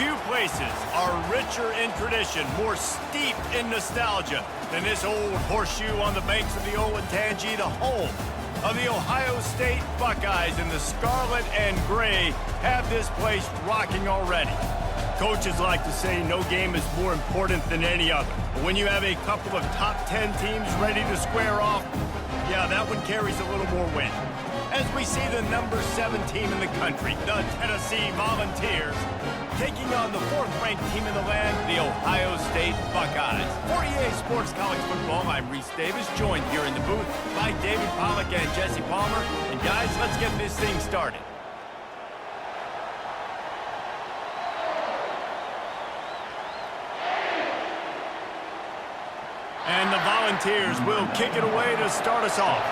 Few places are richer in tradition, more steep in nostalgia than this old horseshoe on the banks of the Olentangy, the home of the Ohio State Buckeyes. And the scarlet and gray have this place rocking already. Coaches like to say no game is more important than any other. But when you have a couple of top 10 teams ready to square off, yeah, that one carries a little more weight. As we see the number 7 team in the country, the Tennessee Volunteers, taking on the 4th-ranked team in the land, the Ohio State Buckeyes. For EA Sports College Football, I'm Reese Davis, joined here in the booth by David Pollack and Jesse Palmer. And guys, let's get this thing started. And the Volunteers will kick it away to start us off.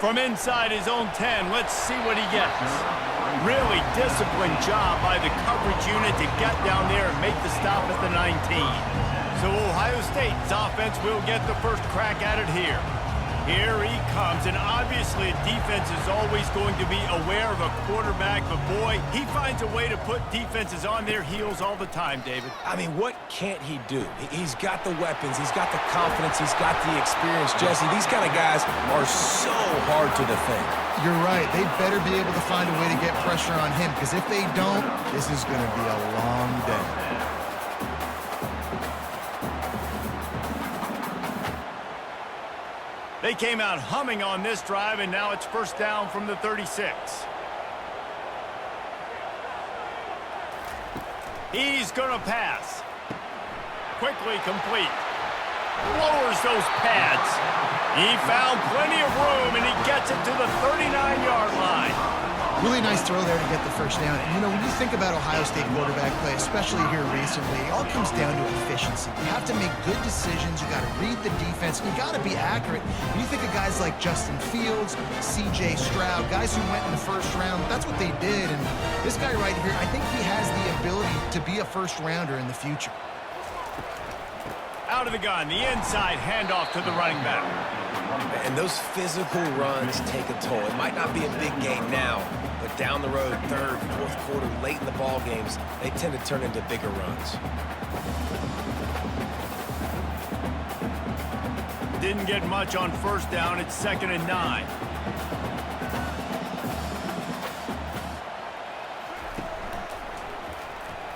From inside his own 10, let's see what he gets. Really disciplined job by the coverage unit to get down there and make the stop at the 19. So Ohio State's offense will get the first crack at it here. Here he comes, and obviously defense is always going to be aware of a quarterback, but boy, he finds a way to put defenses on their heels all the time, David. I mean, what can't he do? He's got the weapons, he's got the confidence, he's got the experience. Jesse, these kind of guys are so hard to defend. You're right. They better be able to find a way to get pressure on him, because if they don't, this is going to be a long day. They came out humming on this drive, and now it's first down from the 36. He's going to pass. Quickly complete. Lowers those pads. He found plenty of room, and he gets it to the 39-yard line. Really nice throw there to get the first down. And, you know, when you think about Ohio State quarterback play, especially here recently, it all comes down to efficiency. You have to make good decisions. You got to read the defense. And you got to be accurate. When you think of guys like Justin Fields, C.J. Stroud, guys who went in the first round, that's what they did. And this guy right here, I think he has the ability to be a first-rounder in the future. Out of the gun, the inside handoff to the running back. And those physical runs take a toll. It might not be a big game now, but down the road, 3rd, 4th quarter, late in the ball games, they tend to turn into bigger runs. Didn't get much on first down. It's 2nd and 9.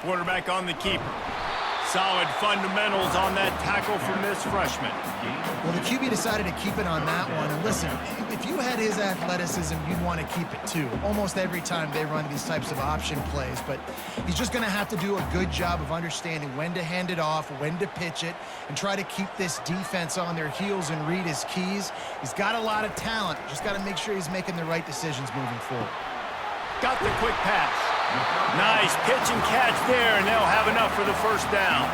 Quarterback on the keeper. Solid fundamentals on that tackle from this freshman. Well, the QB decided to keep it on that one. And listen, if you had his athleticism, you'd want to keep it too. Almost every time they run these types of option plays. But he's just going to have to do a good job of understanding when to hand it off, when to pitch it, and try to keep this defense on their heels and read his keys. He's got a lot of talent. Just got to make sure he's making the right decisions moving forward. Got the quick pass. Nice pitch and catch there, and they'll have enough for the first down.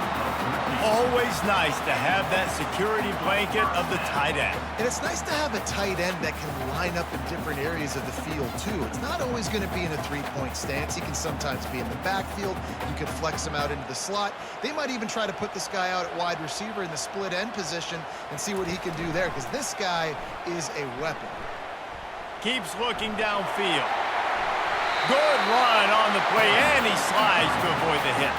Always nice to have that security blanket of the tight end. And it's nice to have a tight end that can line up in different areas of the field, too. It's not always going to be in a three-point stance. He can sometimes be in the backfield. You can flex him out into the slot. They might even try to put this guy out at wide receiver in the split end position and see what he can do there, because this guy is a weapon. Keeps looking downfield. Good run on the play, and he slides to avoid the hit.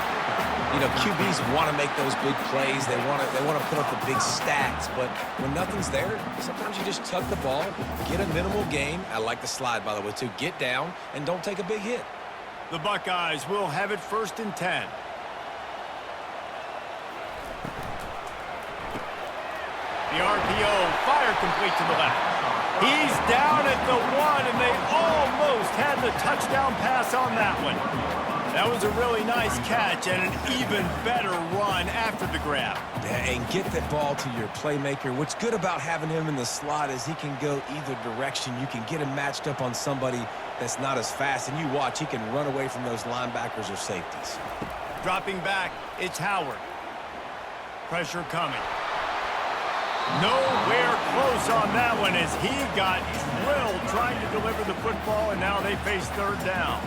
You know, QBs want to make those big plays. They want to put up the big stats. But when nothing's there, sometimes you just tuck the ball, get a minimal gain. I like the slide, by the way, too. Get down and don't take a big hit. The Buckeyes will have it 1st and 10. The RPO, fire complete to the left. He's down at the 1, and they almost had the touchdown pass on that one. That was a really nice catch and an even better run after the grab. And get that ball to your playmaker. What's good about having him in the slot is he can go either direction. You can get him matched up on somebody that's not as fast, and you watch, he can run away from those linebackers or safeties. Dropping back, it's Howard. Pressure coming. Nowhere close on that one as he got drilled trying to deliver the football, and now they face 3rd down.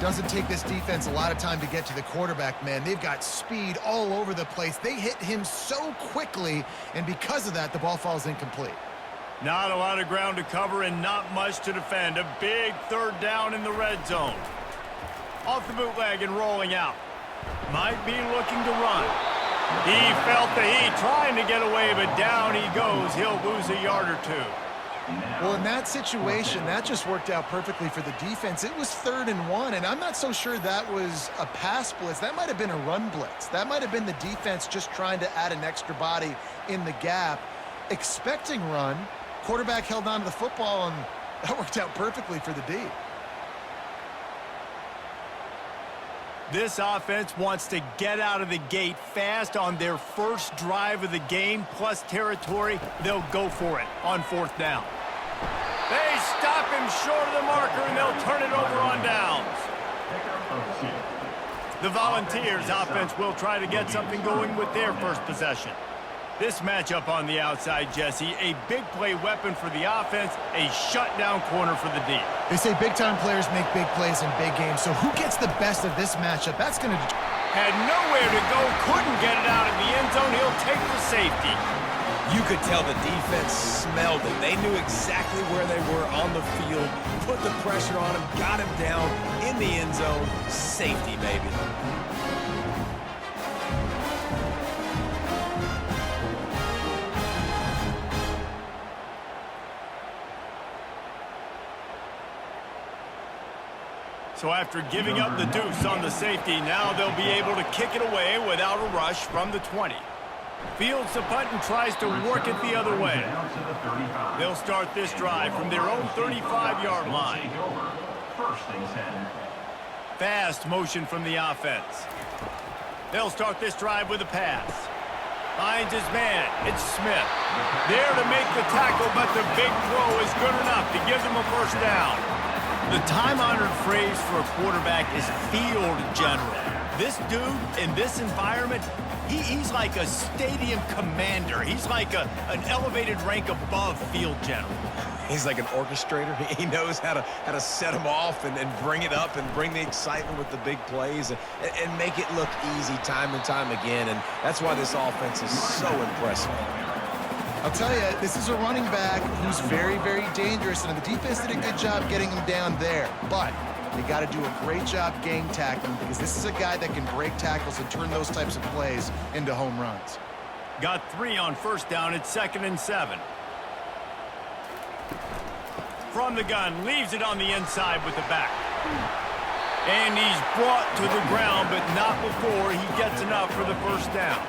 Doesn't take this defense a lot of time to get to the quarterback, man. They've got speed all over the place. They hit him so quickly, and because of that, the ball falls incomplete. Not a lot of ground to cover and not much to defend. A big third down in the red zone. Off the bootleg and rolling out. Might be looking to run. He felt the heat trying to get away, but down he goes. He'll lose a yard or two. Well, in that situation, that just worked out perfectly for the defense. It was 3rd and 1, and I'm not so sure that was a pass blitz. That might have been a run blitz. That might have been the defense just trying to add an extra body in the gap, expecting run. Quarterback held on to the football, and that worked out perfectly for the D. This offense wants to get out of the gate fast on their first drive of the game, plus territory. They'll go for it on 4th down. They stop him short of the marker, and they'll turn it over on downs. The Volunteers offense will try to get something going with their first possession. This matchup on the outside, Jesse, a big play weapon for the offense, a shutdown corner for the D. They say big-time players make big plays in big games, so who gets the best of this matchup? That's going to... Had nowhere to go, couldn't get it out of the end zone. He'll take the safety. You could tell the defense smelled it. They knew exactly where they were on the field, put the pressure on him, got him down in the end zone. Safety, baby. So after giving up the deuce on the safety, now they'll be able to kick it away without a rush from the 20. Fields the punt and tries to work it the other way. They'll start this drive from their own 35-yard line. Fast motion from the offense. They'll start this drive with a pass. Finds his man. It's Smith. There to make the tackle, but the big throw is good enough to give them a first down. The time-honored phrase for a quarterback is field general. This dude, in this environment, he's like a stadium commander. He's like an elevated rank above field general. He's like an orchestrator. He knows how to set them off and bring it up and bring the excitement with the big plays and make it look easy time and time again. And that's why this offense is so impressive. I'll tell you, this is a running back who's very, very dangerous, and the defense did a good job getting him down there. But they got to do a great job game tackling, because this is a guy that can break tackles and turn those types of plays into home runs. Got 3 on first down. It's 2nd and 7. From the gun, leaves it on the inside with the back. And he's brought to the ground, but not before he gets enough for the first down.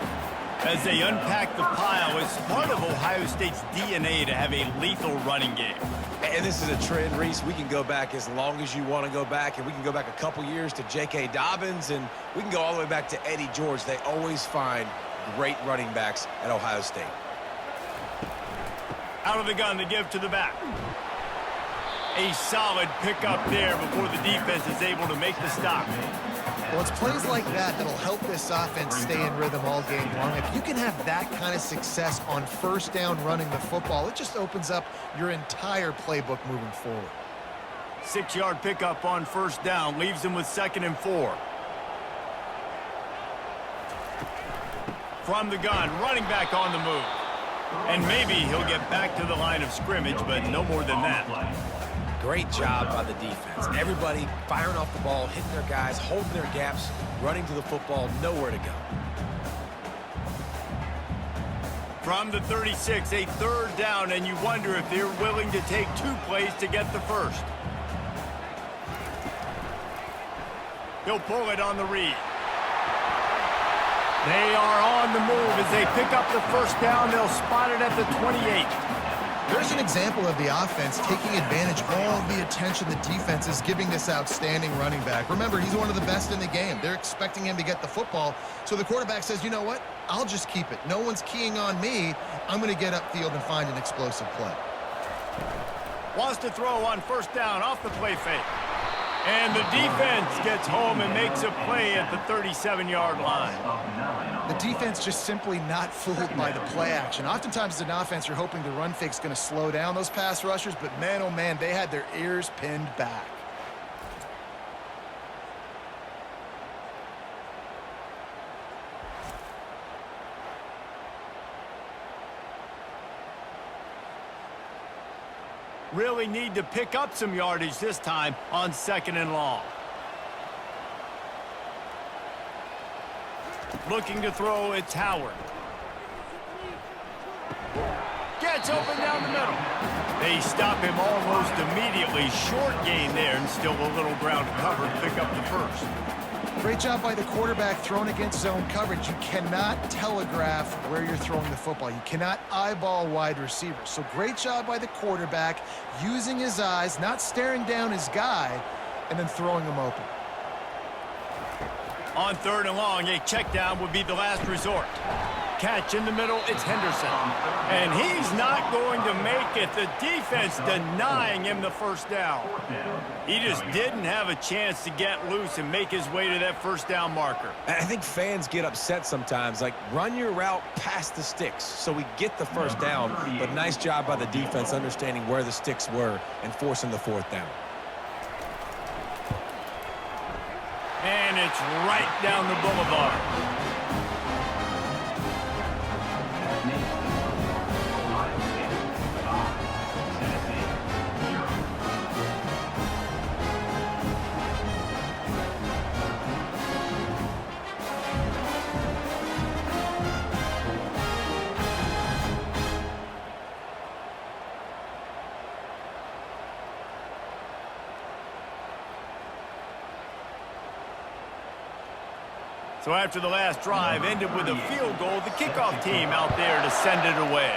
As they unpack the pile, it's part of Ohio State's DNA to have a lethal running game. And this is a trend, Reese. We can go back as long as you want to go back, and we can go back a couple years to J.K. Dobbins, and we can go all the way back to Eddie George. They always find great running backs at Ohio State. Out of the gun to give to the back. A solid pickup there before the defense is able to make the stop. Well, it's plays like that that'll help this offense stay in rhythm all game long. If you can have that kind of success on first down running the football, it just opens up your entire playbook moving forward. 6-yard pickup on first down leaves them with 2nd and 4. From the gun, running back on the move. And maybe he'll get back to the line of scrimmage, but no more than that. Great job by the defense. Everybody firing off the ball, hitting their guys, holding their gaps, running to the football, nowhere to go. From the 36, a 3rd down, and you wonder if they're willing to take 2 plays to get the first. He'll pull it on the read. They are on the move as they pick up the first down. They'll spot it at the 28. There's an example of the offense taking advantage of all the attention the defense is giving this outstanding running back. Remember, he's one of the best in the game. They're expecting him to get the football, so the quarterback says, you know what? I'll just keep it. No one's keying on me. I'm going to get upfield and find an explosive play. Wants to throw on first down off the play fake. And the defense gets home and makes a play at the 37-yard line. The defense just simply not fooled by the play action. Oftentimes as an offense, you're hoping the run fake's going to slow down those pass rushers, but man, oh man, they had their ears pinned back. really need to pick up some yardage this time on 2nd and long. Looking to throw, it's Howard. Gets open down the middle. They stop him almost immediately. Short gain there, and still a little ground to cover to pick up the first. Great job by the quarterback throwing against zone coverage. You cannot telegraph where you're throwing the football. You cannot eyeball wide receivers. So great job by the quarterback using his eyes, not staring down his guy, and then throwing him open. On 3rd and long, a check down would be the last resort. Catch in the middle, it's Henderson. And he's not going to make it. The defense denying him the first down. He just didn't have a chance to get loose and make his way to that first down marker. I think fans get upset sometimes, like run your route past the sticks so we get the first down, but nice job by the defense understanding where the sticks were and forcing the 4th down. And it's right down the boulevard. So after the last drive ended with a field goal, the kickoff team out there to send it away.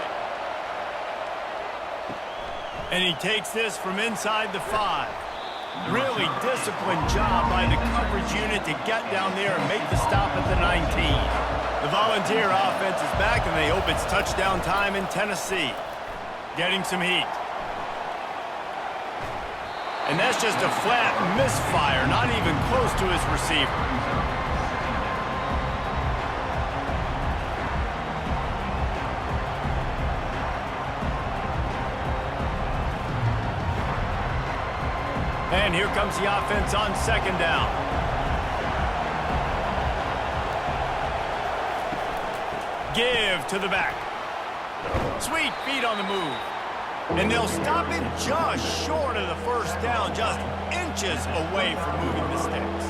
And he takes this from inside the 5. Really disciplined job by the coverage unit to get down there and make the stop at the 19. The Volunteer offense is back, and they hope it's touchdown time in Tennessee. Getting some heat. And that's just a flat misfire, not even close to his receiver. And here comes the offense on 2nd down. Give to the back. Sweet feet on the move. And they'll stop him just short of the first down, just inches away from moving the sticks.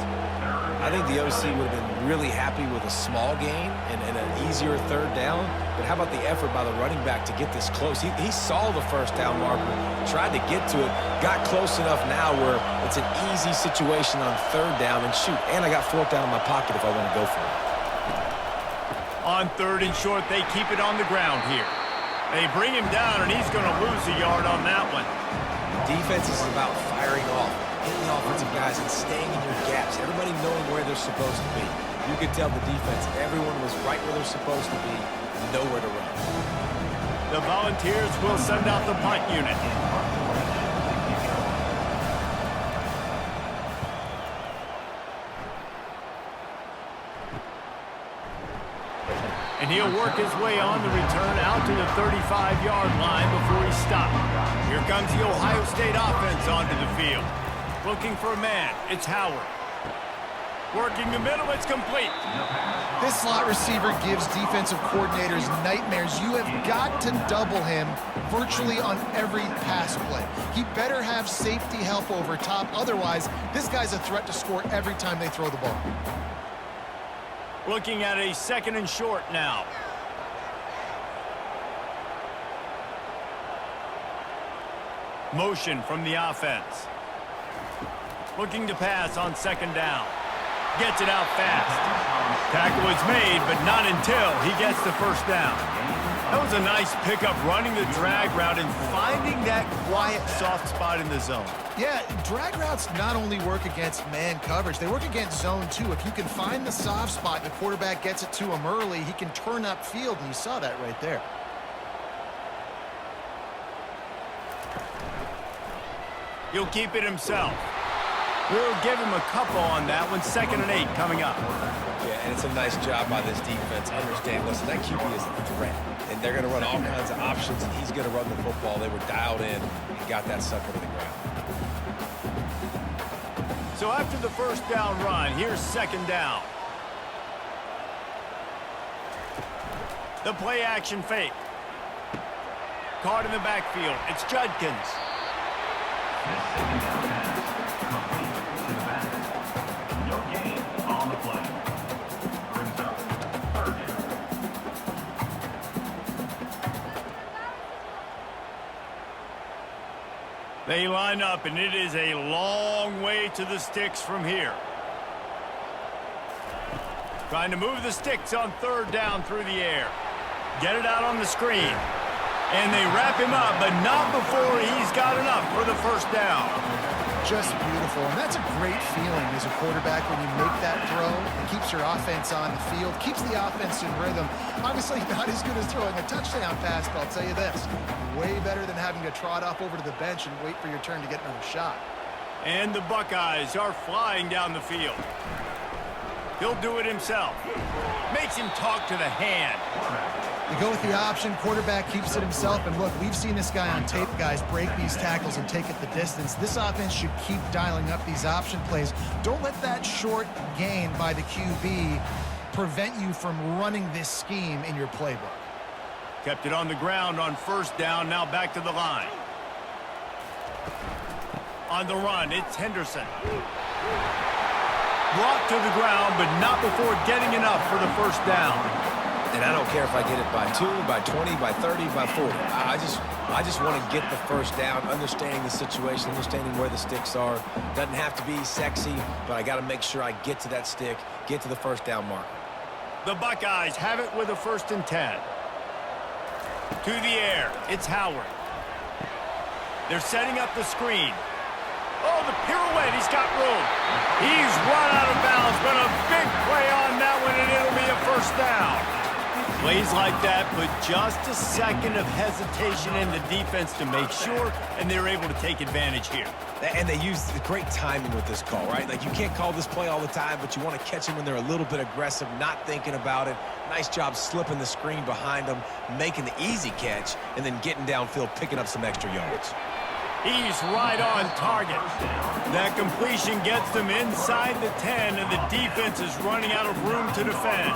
I think the OC would have been really happy with a small gain and an easier 3rd down. But how about the effort by the running back to get this close? He saw the first down marker, tried to get to it, got close enough now where it's an easy situation on 3rd down. And shoot, and I got 4th down in my pocket if I want to go for it. On 3rd and short, they keep it on the ground here. They bring him down, and he's going to lose a yard on that one. Defense is about firing off, hitting the offensive guys, and staying in your gaps. Everybody knowing where they're supposed to be. You could tell the defense, everyone was right where they're supposed to be, nowhere to run. The Volunteers will send out the punt unit. And he'll work his way on the return out to the 35-yard line before he stopped. Here comes the Ohio State offense onto the field. Looking for a man, it's Howard. Working the middle, it's complete. This slot receiver gives defensive coordinators nightmares. You have got to double him virtually on every pass play. He better have safety help over top. Otherwise, this guy's a threat to score every time they throw the ball. Looking at a 2nd and short now. Motion from the offense. Looking to pass on 2nd down. Gets it out fast. Tackle is made, but not until he gets the first down. That was a nice pickup, running the drag route and finding that quiet, soft spot in the zone. Yeah, drag routes not only work against man coverage, they work against zone too. If you can find the soft spot and the quarterback gets it to him early, he can turn upfield, and you saw that right there. He'll keep it himself. We'll give him a couple on that one. 2nd and 8 coming up. Yeah, and it's a nice job by this defense. Understand, listen, that QB is a threat. And they're going to run all kinds of options, and he's going to run the football. They were dialed in and got that sucker to the ground. So after the first down run, here's 2nd down. The play action fake. Caught in the backfield. It's Judkins. No gain on the play. Brings up third down. They line up, and it is a long way to the sticks from here. Trying to move the sticks on third down through the air. Get it out on the screen. And they wrap him up, but not before he's got enough for the first down. Just beautiful, and that's a great feeling as a quarterback when you make that throw. It keeps your offense on the field, keeps the offense in rhythm. Obviously not as good as throwing a touchdown pass, but I'll tell you this, way better than having to trot off over to the bench and wait for your turn to get another shot. And the Buckeyes are flying down the field. He'll do it himself. Makes him talk to the hand. You go with the option, quarterback keeps it himself, and look, we've seen this guy on tape, guys, break these tackles and take it the distance. This offense should keep dialing up these option plays. Don't let that short gain by the QB prevent you from running this scheme in your playbook. Kept it on the ground on first down, now back to the line. On the run, it's Henderson. Brought to the ground, but not before getting enough for the first down. And I don't care if I get it by 2, by 20, by 30, by 40. I just want to get the first down, understanding the situation, understanding where the sticks are. Doesn't have to be sexy, but I got to make sure I get to that stick, get to the first down mark. The Buckeyes have it with a 1st and 10. To the air, it's Howard. They're setting up the screen. Oh, the pirouette, he's got room. He's run out of bounds, but a big play on that one, and it'll be a first down. Plays like that put just a second of hesitation in the defense to make sure, and they're able to take advantage here. And they use the great timing with this call, right? Like, you can't call this play all the time, but you want to catch them when they're a little bit aggressive, not thinking about it. Nice job slipping the screen behind them, making the easy catch, and then getting downfield, picking up some extra yards. He's right on target. That completion gets them inside the 10, and the defense is running out of room to defend.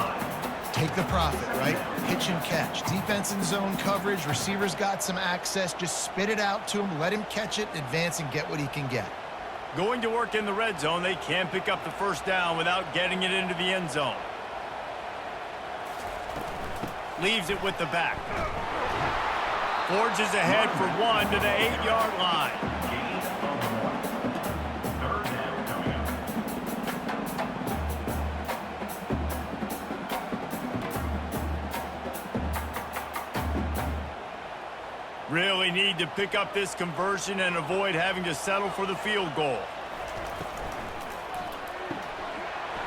Take the profit, right? Pitch and catch. Defense in zone coverage. Receivers got some access. Just spit it out to him. Let him catch it, advance, and get what he can get. Going to work in the red zone. They can pick up the first down without getting it into the end zone. Leaves it with the back. Forges ahead for 1 to the 8-yard line. Really need to pick up this conversion and avoid having to settle for the field goal.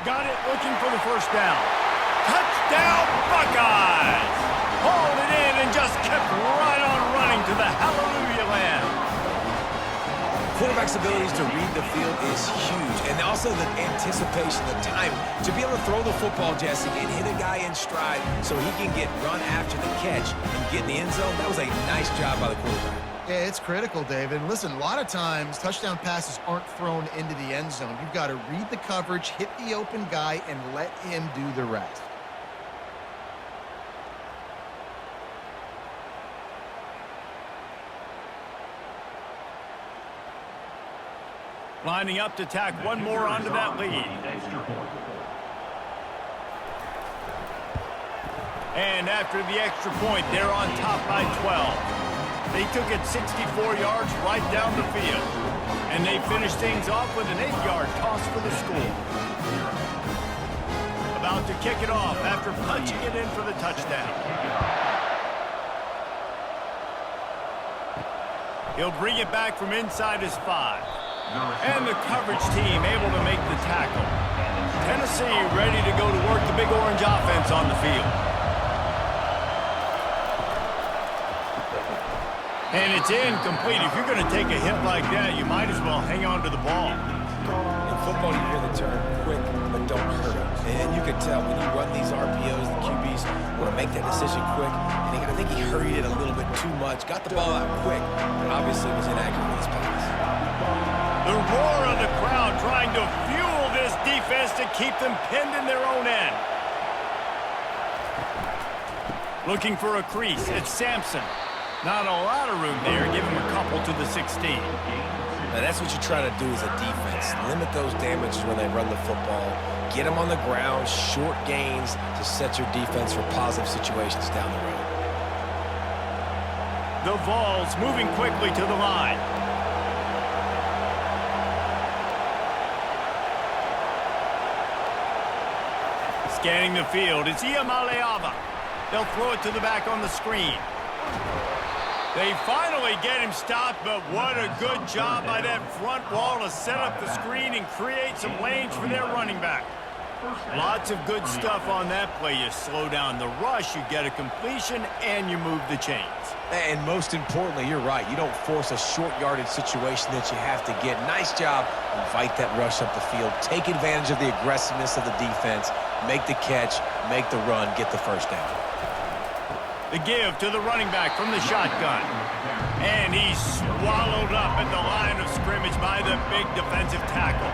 Got it, looking for the first down. Touchdown, Buckeyes! Hauled it in and just kept right on running to the hallelujah land. Quarterback's abilities to read the field is huge, and also the anticipation, the time to be able to throw the football, Jesse, and hit a guy in stride so he can get run after the catch and get in the end zone. That was a nice job by the quarterback. Yeah, it's critical, David. And listen, a lot of times touchdown passes aren't thrown into the end zone. You've got to read the coverage, hit the open guy, and let him do the rest. Lining up to tack one more onto that lead. And after the extra point, they're on top by 12. They took it 64 yards right down the field. And they finished things off with an 8-yard toss for the score. About to kick it off after punching it in for the touchdown. He'll bring it back from inside his 5. And the coverage team able to make the tackle. Tennessee ready to go to work the Big Orange offense on the field. And it's incomplete. If you're going to take a hit like that, you might as well hang on to the ball. In football, you hear the term quick, but don't hurry. And you can tell when you run these RPOs, the QBs want to make that decision quick. And I think he hurried it a little bit too much, got the ball out quick, but obviously was inaccurate in his pass. The roar of the crowd trying to fuel this defense to keep them pinned in their own end. Looking for a crease. It's Sampson. Not a lot of room there. Give him a couple to the 16. Now, that's what you're trying to do as a defense. Limit those damages when they run the football. Get them on the ground, short gains to set your defense for positive situations down the road. The Vols moving quickly to the line. Scanning the field, it's Iamaleava. They'll throw it to the back on the screen. They finally get him stopped, but what a good job by that front wall to set up the screen and create some lanes for their running back. Lots of good stuff on that play. You slow down the rush, you get a completion, and you move the chains. And most importantly, you're right. You don't force a short yardage situation that you have to get. Nice job. Invite that rush up the field. Take advantage of the aggressiveness of the defense. Make the catch, make the run, get the first down. The give to the running back from the shotgun. And he's swallowed up at the line of scrimmage by the big defensive tackle.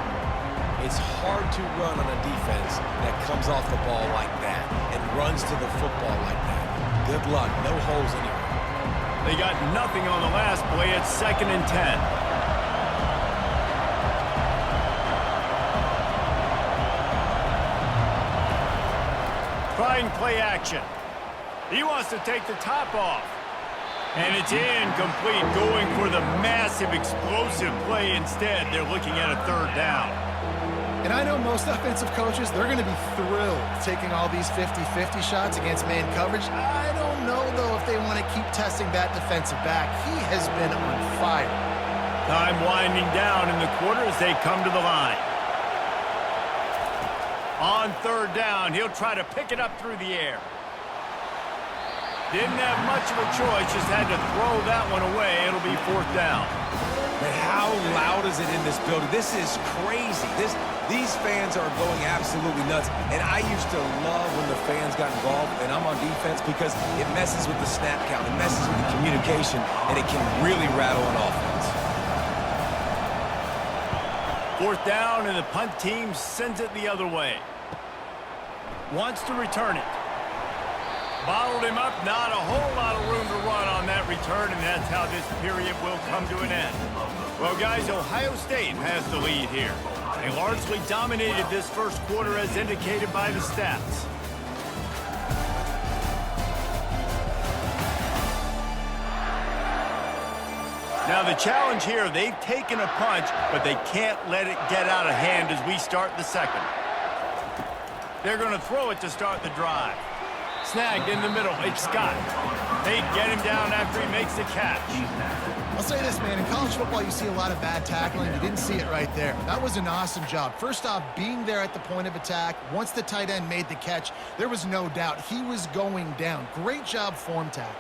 It's hard to run on a defense that comes off the ball like that and runs to the football like that. Good luck. No holes anywhere. They got nothing on the last play. It's 2nd and 10. Trying play action. He wants to take the top off. And it's incomplete, going for the massive explosive play instead. They're looking at a 3rd down. And I know most offensive coaches, they're going to be thrilled taking all these 50-50 shots against man coverage. I don't know, though, if they want to keep testing that defensive back. He has been on fire. Time winding down in the quarter as they come to the line. On 3rd down, he'll try to pick it up through the air. Didn't have much of a choice, just had to throw that one away. It'll be 4th down. And how loud is it in this building? This is crazy. These fans are going absolutely nuts. And I used to love when the fans got involved, and I'm on defense, because it messes with the snap count, it messes with the communication, and it can really rattle an offense. 4th down, and the punt team sends it the other way. Wants to return it. Bottled him up, not a whole lot of room to run on that return, and that's how this period will come to an end. Well, guys, Ohio State has the lead here. They largely dominated this first quarter as indicated by the stats. Now the challenge here, they've taken a punch, but they can't let it get out of hand as we start the second. They're going to throw it to start the drive. Snagged in the middle, it's Scott. They get him down after he makes the catch. I'll say this, man. In college football, you see a lot of bad tackling. You didn't see it right there. That was an awesome job. First off, being there at the point of attack. Once the tight end made the catch, there was no doubt he was going down. Great job form tackle.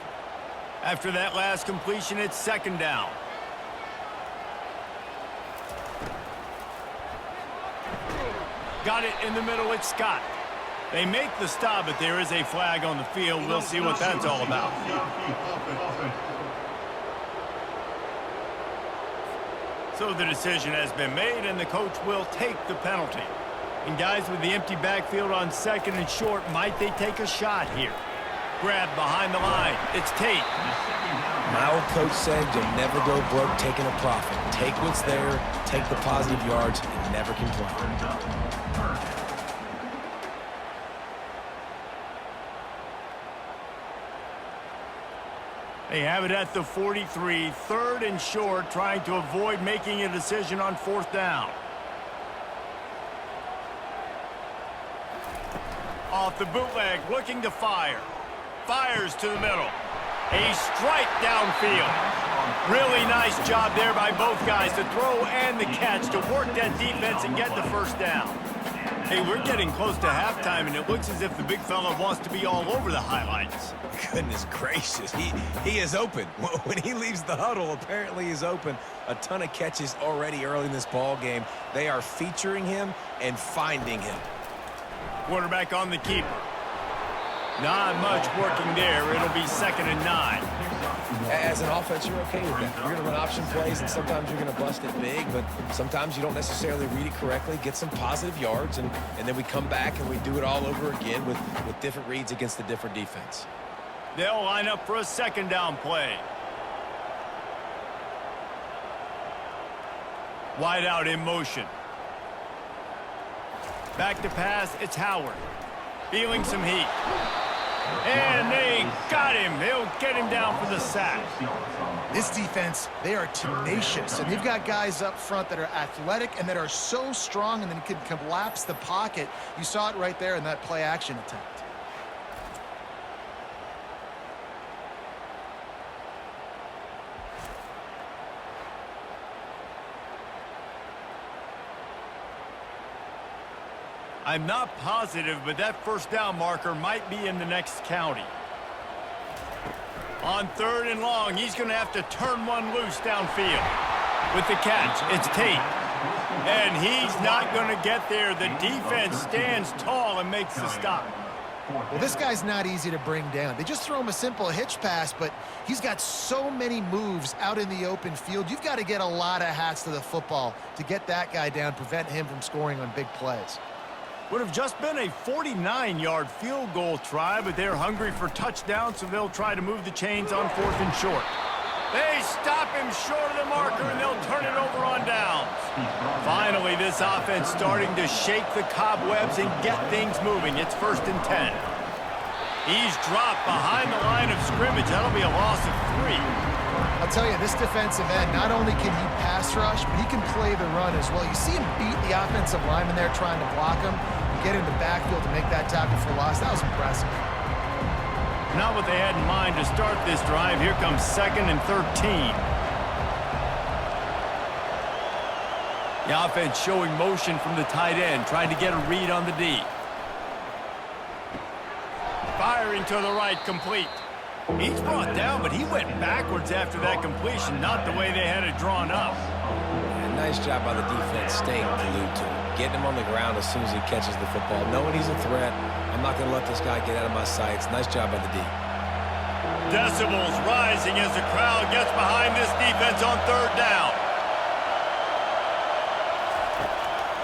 After that last completion, it's 2nd down. Got it in the middle, it's Scott. They make the stop, but there is a flag on the field. We'll see what that's all about. So the decision has been made, and the coach will take the penalty. And guys, with the empty backfield on 2nd and short, might they take a shot here? Grab behind the line. It's Tate. My old coach said you'll never go broke taking a profit. Take what's there, take the positive yards, and never complain. They have it at the 43, 3rd and short, trying to avoid making a decision on 4th down. Off the bootleg, looking to fire. Fires to the middle. A strike downfield. Really nice job there by both guys to throw and the catch to work that defense and get the 1st down. Hey, we're getting close to halftime, and it looks as if the big fella wants to be all over the highlights. Goodness gracious, he is open. When he leaves the huddle, apparently he's open. A ton of catches already early in this ball game. They are featuring him and finding him. Quarterback on the keeper. Not much working there. It'll be 2nd and 9. As an offense, you're okay with that. You're going to run option plays, and sometimes you're going to bust it big, but sometimes you don't necessarily read it correctly, get some positive yards, and then we come back and we do it all over again with different reads against the different defense. They'll line up for a 2nd down play. Wide out in motion. Back to pass, it's Howard. Feeling some heat. And they got him. They'll get him down for the sack. This defense, they are tenacious, and they've got guys up front that are athletic and that are so strong and then can collapse the pocket. You saw it right there in that play-action attempt. I'm not positive, but that first down marker might be in the next county. On 3rd and long, he's going to have to turn one loose downfield. With the catch, it's Tate. And he's not going to get there. The defense stands tall and makes the stop. Well, this guy's not easy to bring down. They just throw him a simple hitch pass, but he's got so many moves out in the open field. You've got to get a lot of hats to the football to get that guy down, prevent him from scoring on big plays. Would have just been a 49-yard field goal try, but they're hungry for touchdown, so they'll try to move the chains on 4th and short. They stop him short of the marker, and they'll turn it over on downs. Finally, this offense starting to shake the cobwebs and get things moving. It's 1st and 10. He's dropped behind the line of scrimmage. That'll be a loss of 3. I'll tell you, this defensive end, not only can he pass rush, but he can play the run as well. You see him beat the offensive lineman there trying to block him, and get in the backfield to make that tackle for loss. That was impressive. Not what they had in mind to start this drive. Here comes 2nd and 13. The offense showing motion from the tight end, trying to get a read on the D. Firing to the right, complete. He's brought down, but he went backwards after that completion, not the way they had it drawn up. And nice job by the defense staying glued to him, getting him on the ground as soon as he catches the football, knowing he's a threat. I'm not going to let this guy get out of my sights. Nice job by the D. Decibels rising as the crowd gets behind this defense on 3rd down.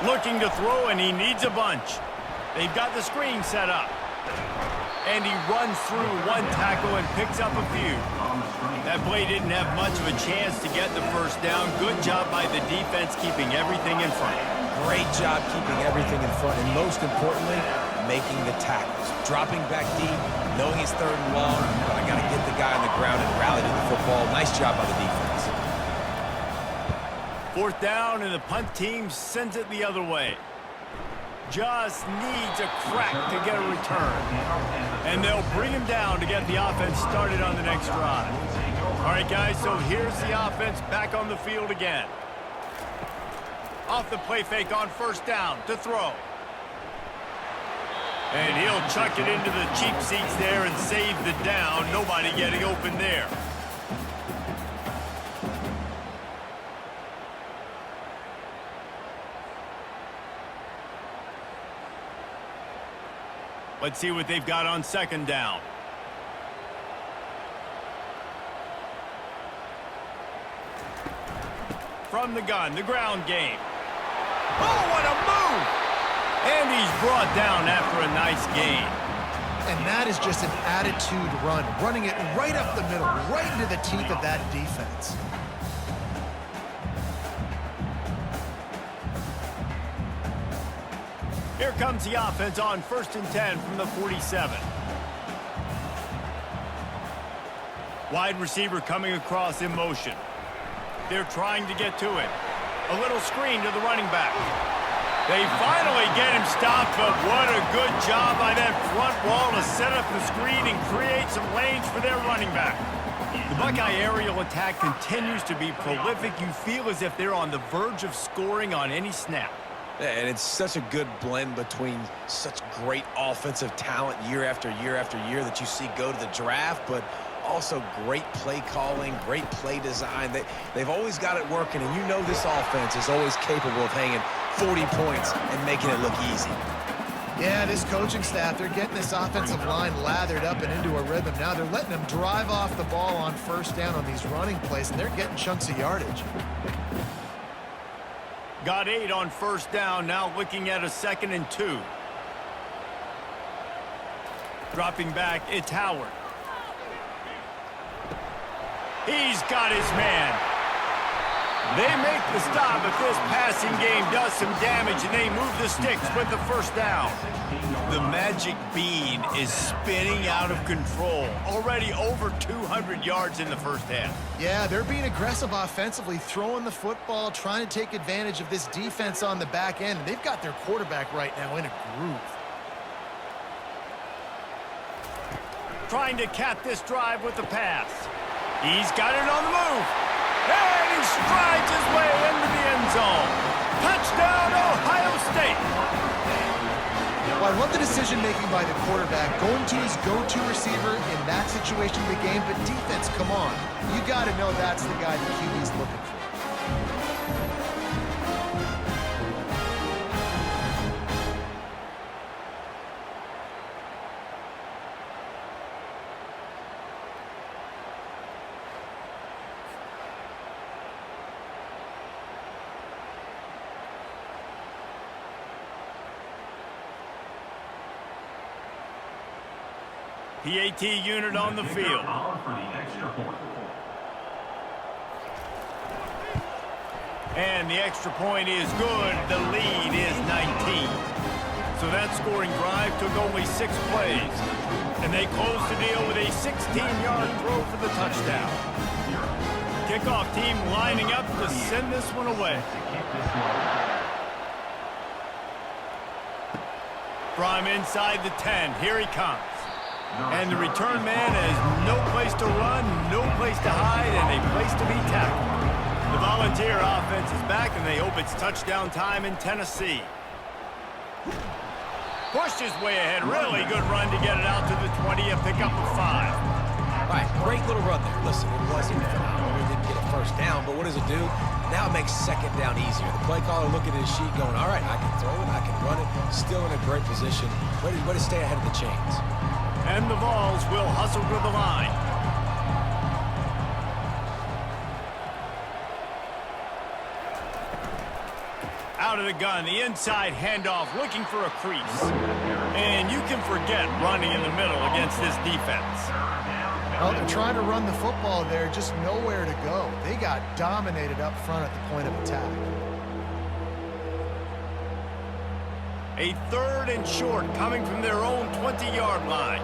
Looking to throw, and he needs a bunch. They've got the screen set up. And he runs through one tackle and picks up a few. That play didn't have much of a chance to get the first down. Good job by the defense keeping everything in front. Great job keeping everything in front, and most importantly, making the tackles. Dropping back deep, knowing it's 3rd and long, but I got to get the guy on the ground and rally to the football. Nice job by the defense. 4th down, and the punt team sends it the other way. Just needs a crack to get a return. And they'll bring him down to get the offense started on the next drive. All right, guys, so here's the offense back on the field again. Off the play fake on 1st down to throw. And he'll chuck it into the cheap seats there and save the down. Nobody getting open there. Let's see what they've got on 2nd down. From the gun, the ground game. Oh, what a move! And he's brought down after a nice gain. And that is just an attitude run, running it right up the middle, right into the teeth of that defense. Here comes the offense on 1st and 10 from the 47. Wide receiver coming across in motion. They're trying to get to it. A little screen to the running back. They finally get him stopped, but what a good job by that front wall to set up the screen and create some lanes for their running back. The Buckeye aerial attack continues to be prolific. You feel as if they're on the verge of scoring on any snap. And it's such a good blend between such great offensive talent year after year after year that you see go to the draft, but also great play calling, great play design. They've always got it working, and you know this offense is always capable of hanging 40 points and making it look easy. Yeah, this coaching staff, they're getting this offensive line lathered up and into a rhythm. Now they're letting them drive off the ball on 1st down on these running plays, and they're getting chunks of yardage. Got 8 on 1st down, now looking at a 2nd and 2. Dropping back, it's Howard. He's got his man. They make the stop, but this passing game does some damage, and they move the sticks with the first down. The magic bean is spinning out of control. Already over 200 yards in the first half. Yeah, they're being aggressive offensively, throwing the football, trying to take advantage of this defense on the back end. They've got their quarterback right now in a groove. Trying to cap this drive with the pass. He's got it on the move. And he strides his way into the end zone. Touchdown, Ohio State. Well, I love the decision-making by the quarterback, going to his go-to receiver in that situation of the game, but defense, come on. You got to know that's the guy the QB's looking for. PAT unit on the field. And the extra point is good. The lead is 19. So that scoring drive took only 6 plays. And they closed the deal with a 16-yard throw for the touchdown. Kickoff team lining up to send this one away. From inside the 10, here he comes. And the return man has no place to run, no place to hide, and a place to be tackled. The Volunteer offense is back, and they hope it's touchdown time in Tennessee. Pushed his way ahead. Really good run to get it out to the 20, a pickup of 5. All right, great little run there. Listen, it wasn't phenomenal. He didn't get a first down, but what does it do? Now it makes second down easier. The play caller looking at his sheet going, all right, I can throw it, I can run it. Still in a great position. Way to stay ahead of the chains. And the Vols will hustle to the line. Out of the gun, the inside handoff, looking for a crease. And you can forget running in the middle against this defense. Well, they're trying to run the football there, just nowhere to go. They got dominated up front at the point of attack. A 3rd and short coming from their own 20-yard line.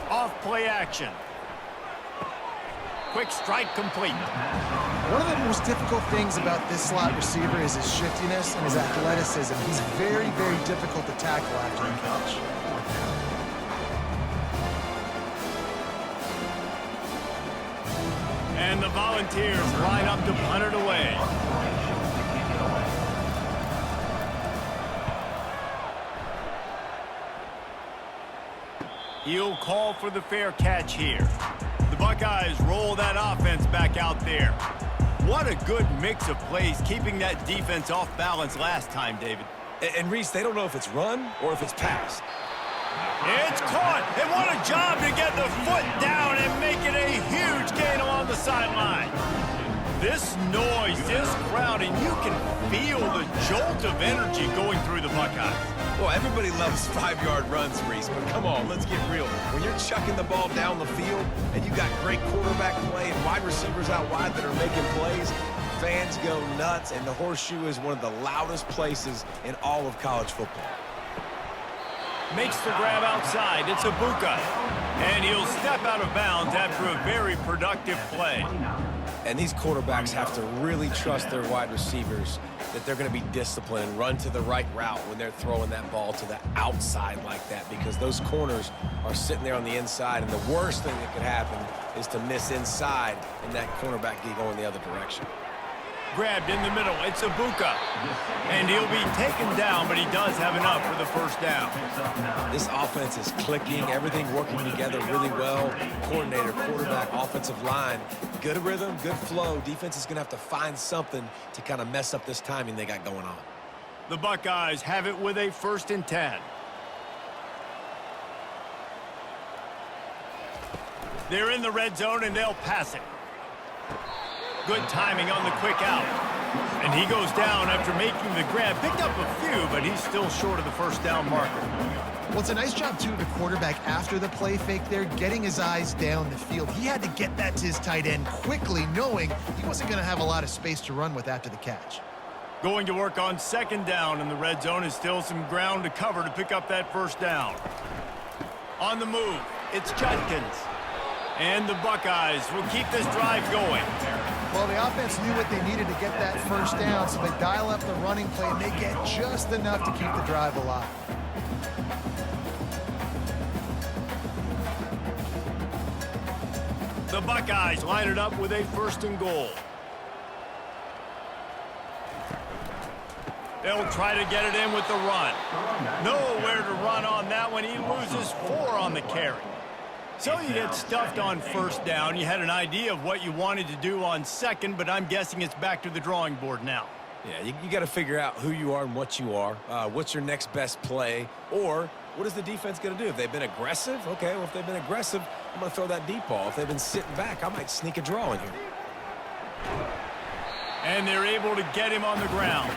Off play action. Quick strike complete. One of the most difficult things about this slot receiver is his shiftiness and his athleticism. He's very, very difficult to tackle after the catch. And the Volunteers line up to punt it away. He'll call for the fair catch here. The Buckeyes roll that offense back out there. What a good mix of plays, keeping that defense off balance last time, David. And Reese, they don't know if it's run or if it's pass. It's caught, and what a job to get the foot down and make it a huge gain along the sideline. This noise, this crowd, and you can feel the jolt of energy going through the Buckeyes. Well, everybody loves 5-yard runs, Reese, but come on, let's get real. When you're chucking the ball down the field and you got great quarterback play and wide receivers out wide that are making plays, fans go nuts, and the Horseshoe is one of the loudest places in all of college football. Makes the grab outside. It's Ibuka. And he'll step out of bounds after a very productive play. And these quarterbacks have to really trust their wide receivers that they're going to be disciplined, run to the right route when they're throwing that ball to the outside like that, because those corners are sitting there on the inside, and the worst thing that could happen is to miss inside and that cornerback get going the other direction. Grabbed in the middle. It's Ibuka. And he'll be taken down, but he does have enough for the first down. This offense is clicking, everything working together really well. Coordinator, quarterback, offensive line, good rhythm, good flow. Defense is going to have to find something to kind of mess up this timing they got going on. The Buckeyes have it with a 1st and 10. They're in the red zone, and they'll pass it. Good timing on the quick out. And he goes down after making the grab. Picked up a few, but he's still short of the first down marker. Well, it's a nice job, too, of the quarterback after the play fake there, getting his eyes down the field. He had to get that to his tight end quickly, knowing he wasn't going to have a lot of space to run with after the catch. Going to work on second down in the red zone is still some ground to cover to pick up that first down. On the move, it's Judkins. And the Buckeyes will keep this drive going. Well, the offense knew what they needed to get that first down, so they dial up the running play, and they get just enough to keep the drive alive. The Buckeyes line it up with a first and goal. They'll try to get it in with the run. Nowhere to run on that one. He loses 4 on the carry. So you get stuffed on first down. You had an idea of what you wanted to do on second, but I'm guessing it's back to the drawing board now. Yeah, you got to figure out who you are and what you are. What's your next best play? Or what is the defense going to do? If they've been aggressive, okay, well, if they've been aggressive, I'm going to throw that deep ball. If they've been sitting back, I might sneak a draw in here. And they're able to get him on the ground.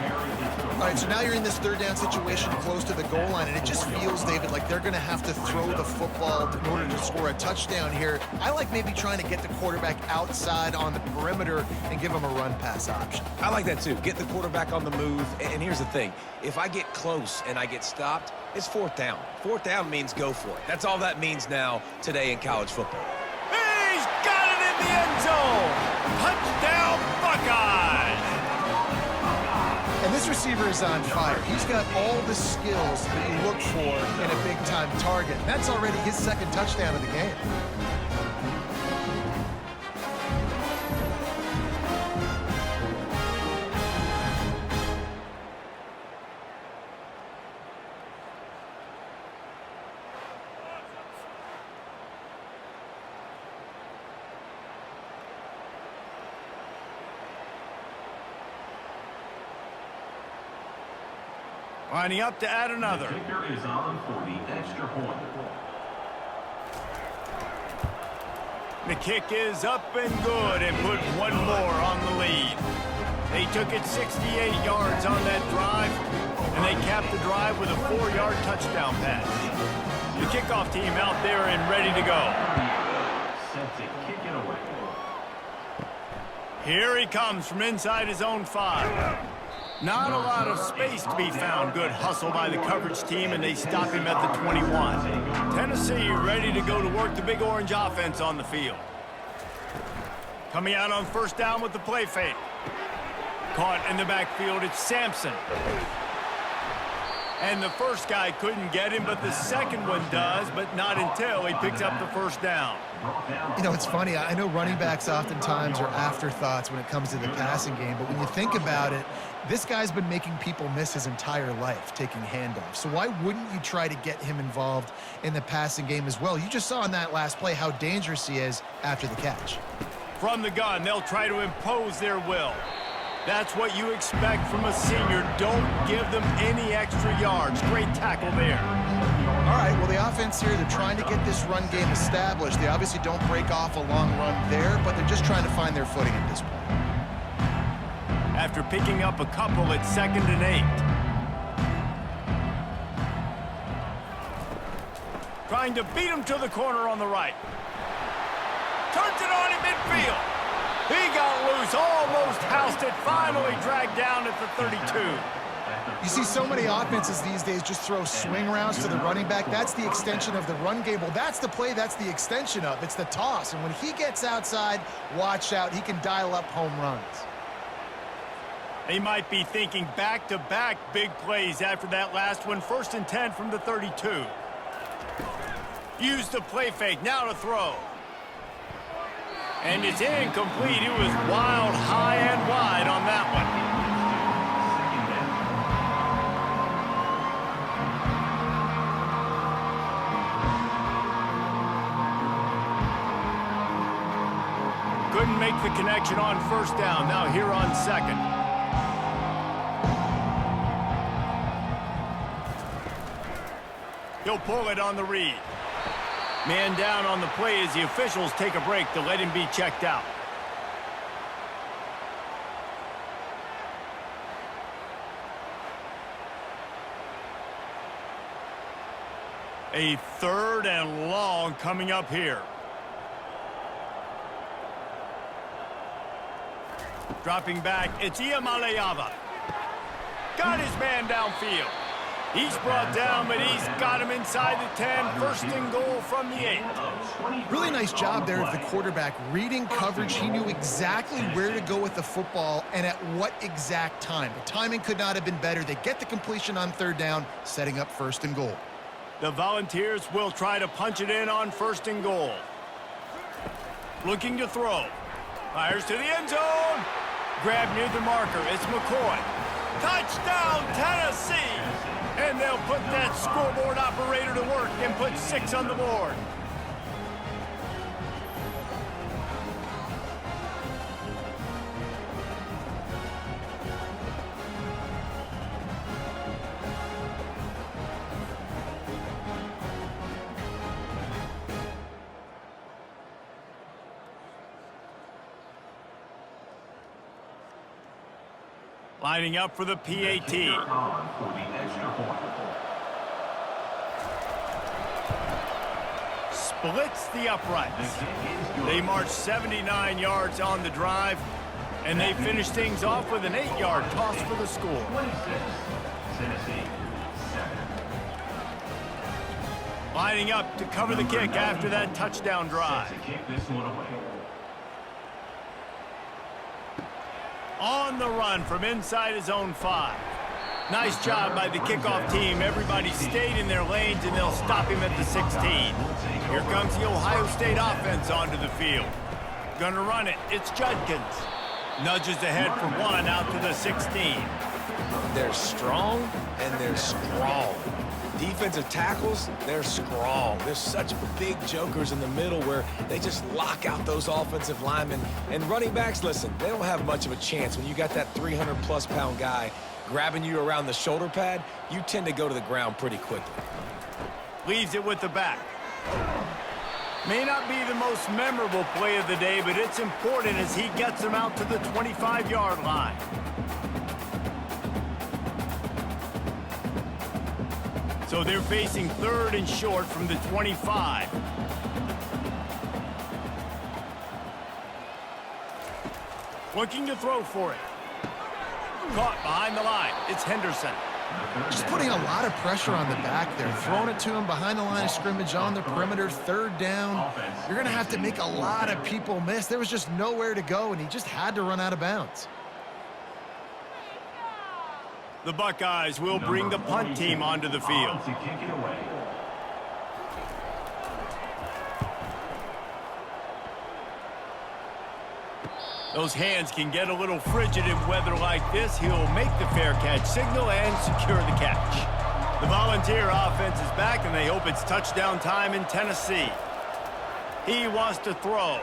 All right, so now you're in this third down situation close to the goal line, and it just feels, David, like they're going to have to throw the football in order to score a touchdown here. I like maybe trying to get the quarterback outside on the perimeter and give him a run-pass option. I like that, too. Get the quarterback on the move. And here's the thing. If I get close and I get stopped, it's fourth down. Fourth down means go for it. That's all that means now today in college football. He's got it in the end zone. Touchdown, Buckeyes. And this receiver is on fire. He's got all the skills that you look for in a big-time target. That's already his second touchdown of the game. Lining up to add another. The kicker is on for the extra point. The kick is up and good and put one more on the lead. They took it 68 yards on that drive, and they capped the drive with a 4-yard touchdown pass. The kickoff team out there and ready to go. Set to kick it away. Here he comes from inside his own 5. Not a lot of space to be found. Good hustle by the coverage team, and they stop him at the 21. Tennessee ready to go to work the Big Orange offense on the field. Coming out on first down with the play fake. Caught in the backfield, it's Sampson. And the first guy couldn't get him, but the second one does, but not until he picks up the first down. You know, it's funny. I know running backs oftentimes are afterthoughts when it comes to the passing game, but when you think about it, this guy's been making people miss his entire life taking handoffs. So why wouldn't you try to get him involved in the passing game as well? You just saw in that last play how dangerous he is after the catch. From the gun, they'll try to impose their will. That's what you expect from a senior. Don't give them any extra yards. Great tackle there. All right, well, the offense here, they're trying to get this run game established. They obviously don't break off a long run there, but they're just trying to find their footing at this point. After picking up a couple at 2nd and 8. Trying to beat him to the corner on the right. Turns it on in midfield. He got loose, almost housed it, finally dragged down at the 32. You see so many offenses these days just throw swing routes to the running back. That's the extension of the run game. Well, that's the play that's the extension of. It's the toss. And when he gets outside, watch out. He can dial up home runs. They might be thinking back-to-back big plays after that last one. 1st and 10 from the 32. Use the play fake, now to throw. And it's incomplete. It was wild, high and wide on that one. Couldn't make the connection on first down. Now here on 2nd. He'll pull it on the read. Man down on the play as the officials take a break to let him be checked out. A 3rd and long coming up here. Dropping back, it's Iamaleava. Got his man downfield. He's brought down, but he's got him inside the 10. 1st and goal from the 8. Really nice job there of the quarterback. Reading coverage, he knew exactly where to go with the football and at what exact time. The timing could not have been better. They get the completion on 3rd down, setting up 1st and goal. The Volunteers will try to punch it in on 1st and goal. Looking to throw. Fires to the end zone. Grab near the marker. It's McCoy. Touchdown, Tennessee! And they'll put that scoreboard operator to work and put 6 on the board. Lining up for the PAT. Splits the uprights. They march 79 yards on the drive, and they finish things off with an 8-yard toss for the score. Lining up to cover the kick after that touchdown drive. On the run from inside his own 5. Nice job by the kickoff team. Everybody stayed in their lanes, and they'll stop him at the 16. Here comes the Ohio State offense onto the field. Gonna run it. It's Judkins. Nudges ahead for 1 out to the 16. They're strong, and they're strong. Defensive tackles, they're strong. There's such big jokers in the middle where they just lock out those offensive linemen. And running backs, listen, they don't have much of a chance. When you got that 300-plus pound guy grabbing you around the shoulder pad, you tend to go to the ground pretty quickly. Leaves it with the back. May not be the most memorable play of the day, but it's important as he gets them out to the 25-yard line. So they're facing 3rd and short from the 25. Looking to throw for it. Caught behind the line. It's Henderson. Just putting a lot of pressure on the back there. Throwing it to him behind the line of scrimmage on the perimeter. 3rd down. You're going to have to make a lot of people miss. There was just nowhere to go, and he just had to run out of bounds. The Buckeyes will bring the punt team onto the field. Those hands can get a little frigid in weather like this. He'll make the fair catch signal and secure the catch. The Volunteer offense is back, and they hope it's touchdown time in Tennessee. He wants to throw.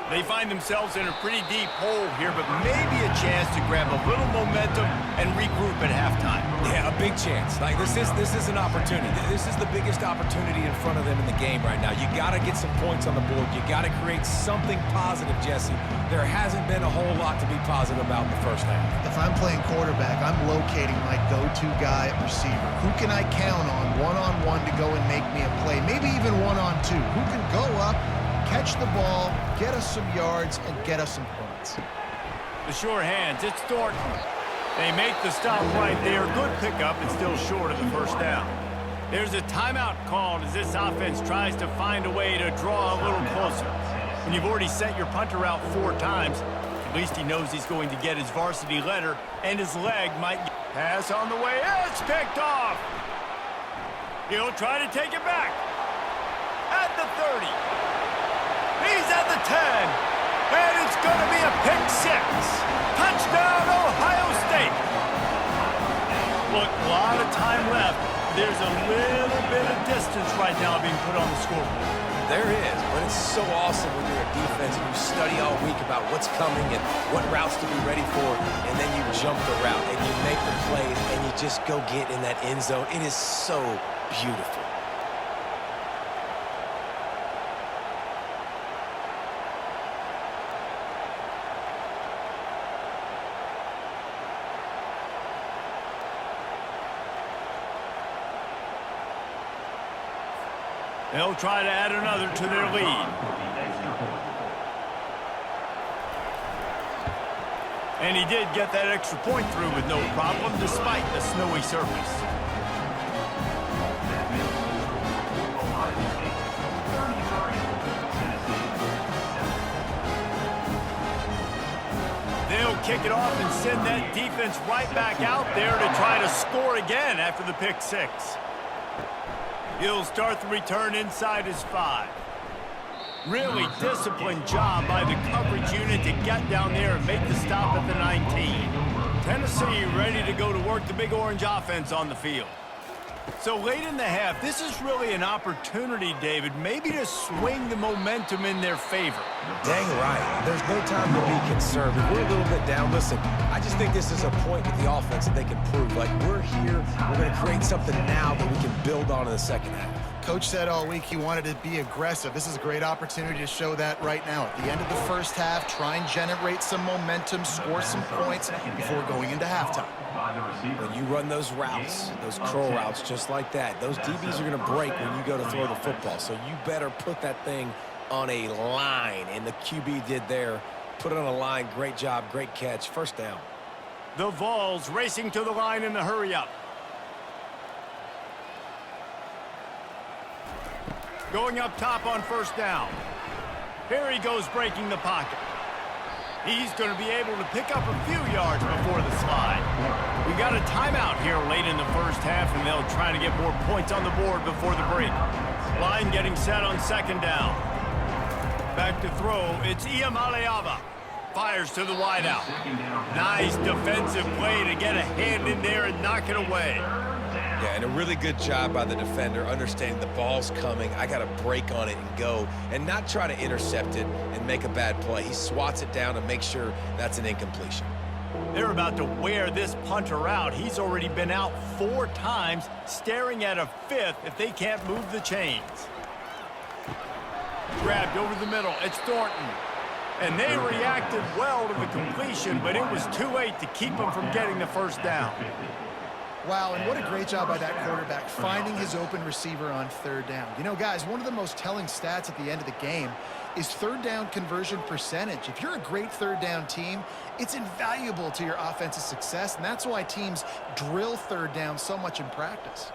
They find themselves in a pretty deep hole here, but maybe a chance to grab a little momentum and regroup at halftime. Yeah, a big chance. Like this is an opportunity. This is the biggest opportunity in front of them in the game right now. You got to get some points on the board. You got to create something positive, Jesse. There hasn't been a whole lot to be positive about in the first half. If I'm playing quarterback, I'm locating my go-to guy at receiver. Who can I count on one-on-one to go and make me a play? Maybe even one-on-two. Who can go up, catch the ball, get us some yards, and get us some points. The sure hands, it's Thornton. They make the stop right there. Good pickup, and still short of the 1st down. There's a timeout called as this offense tries to find a way to draw a little closer. When you've already sent your punter out 4 times, at least he knows he's going to get his varsity letter, and his leg might pass on the way. It's picked off. He'll try to take it back. At the 30. He's at the 10. And it's going to be a pick 6. Touchdown, Ohio State. Look, a lot of time left. There's a little bit of distance right now being put on the scoreboard. There is, but it's so awesome when you're a defense and you study all week about what's coming and what routes to be ready for, and then you jump the route and you make the plays and you just go get in that end zone. It is so beautiful. They'll try to add another to their lead. And he did get that extra point through with no problem despite the snowy surface. They'll kick it off and send that defense right back out there to try to score again after the pick six. He'll start the return inside his 5. Really disciplined job by the coverage unit to get down there and make the stop at the 19. Tennessee ready to go to work the Big Orange offense on the field. So late in the half, this is really an opportunity, David, maybe to swing the momentum in their favor. Dang right. There's no time to be concerned. If we're a little bit down, listen, I just think this is a point with the offense that they can prove. Like, we're here, we're going to create something now that we can build on in the second half. Coach said all week he wanted to be aggressive. This is a great opportunity to show that right now. At the end of the first half, try and generate some momentum, score some points before going into halftime. When you run those routes, those curl routes just like that, those DBs are going to break when you go to throw the football. So you better put that thing on a line, and the QB did there. Put it on a line. Great job, great catch. First down. The Vols racing to the line in the hurry-up. Going up top on first down. Here he goes breaking the pocket. He's going to be able to pick up a few yards before the slide. We got a timeout here late in the first half, and they'll try to get more points on the board before the break. Line getting set on second down. Back to throw. It's Iamaleava. Fires to the wideout. Nice defensive play to get a hand in there and knock it away. Yeah, and a really good job by the defender, understanding the ball's coming. I got to break on it and go, and not try to intercept it and make a bad play. He swats it down to make sure that's an incompletion. They're about to wear this punter out. He's already been out 4 times, staring at a 5th if they can't move the chains. Grabbed over the middle. It's Thornton. And they reacted well to the completion, but it was too late to keep them from getting the first down. Wow, and what a great job by that quarterback, finding his open receiver on third down. You know, guys, one of the most telling stats at the end of the game is third down conversion percentage. If you're a great third down team, it's invaluable to your offensive success, and that's why teams drill third down so much in practice.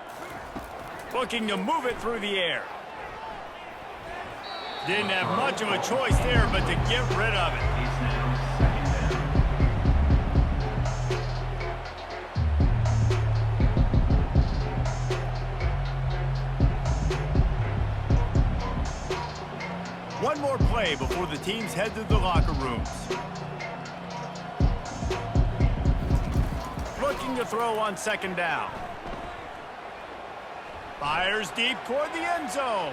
Looking to move it through the air. Didn't have much of a choice there, but to get rid of it. One more play before the teams head to the locker rooms. Looking to throw on second down. Fires deep toward the end zone.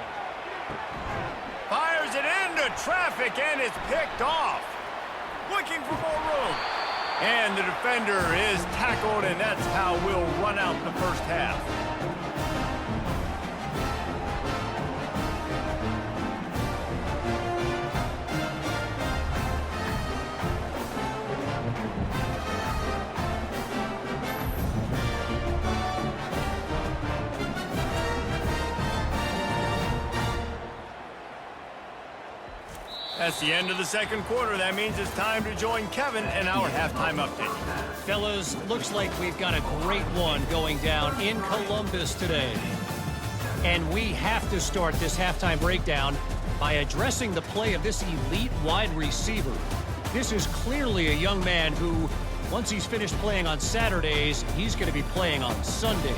Fires it into traffic, and it's picked off. Looking for more room. And the defender is tackled, and that's how we'll run out the first half. That's the end of the second quarter. That means it's time to join Kevin in our halftime update. Fellas, looks like we've got a great one going down in Columbus today. And we have to start this halftime breakdown by addressing the play of this elite wide receiver. This is clearly a young man who, once he's finished playing on Saturdays, he's going to be playing on Sundays.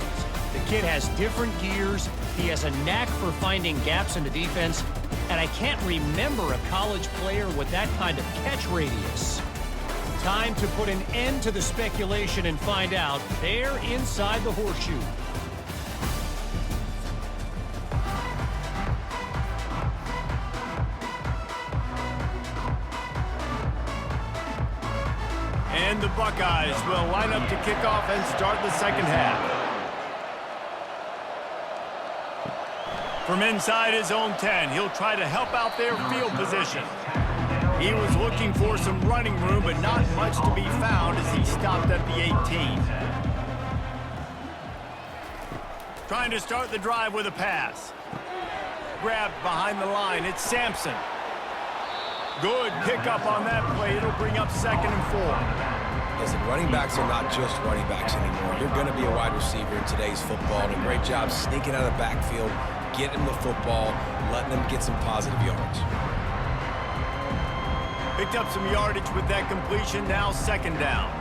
The kid has different gears. He has a knack for finding gaps in the defense. And I can't remember a college player with that kind of catch radius. Time to put an end to the speculation and find out there inside the horseshoe. And the Buckeyes will line up to kick off and start the second half. From inside his own 10, he'll try to help out their field position. He was looking for some running room, but not much to be found as he stopped at the 18. Trying to start the drive with a pass. grabbed behind the line. It's Sampson. Good pickup on that play. It'll bring up 2nd and 4. Listen, running backs are not just running backs anymore. You're going to be a wide receiver in today's football. And a great job sneaking out of the backfield, getting them the football, letting them get some positive yards. Picked up some yardage with that completion. Now 2nd down.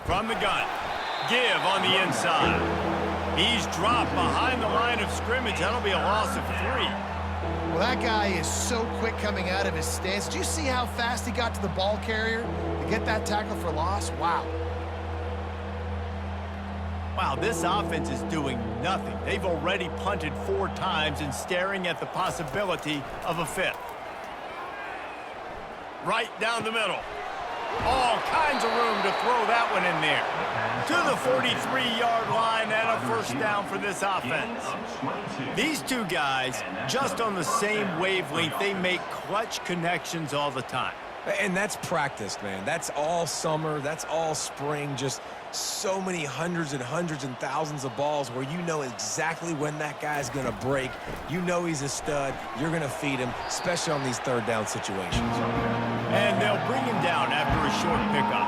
From the gun. Give on the inside. He's dropped behind the line of scrimmage. That'll be a loss of 3. Well, that guy is so quick coming out of his stance. Do you see how fast he got to the ball carrier to get that tackle for loss? Wow. Wow, this offense is doing nothing. They've already punted 4 times and staring at the possibility of a 5th. Right down the middle. All kinds of room to throw that one in there. To the 43-yard line and a 1st down for this offense. These two guys, just on the same wavelength, they make clutch connections all the time. And that's practice, man. That's all summer. That's all spring. Just so many hundreds and thousands of balls where you know exactly when that guy's going to break. You know he's a stud. You're going to feed him, especially on these 3rd down situations. And they'll bring him down after a short pickup.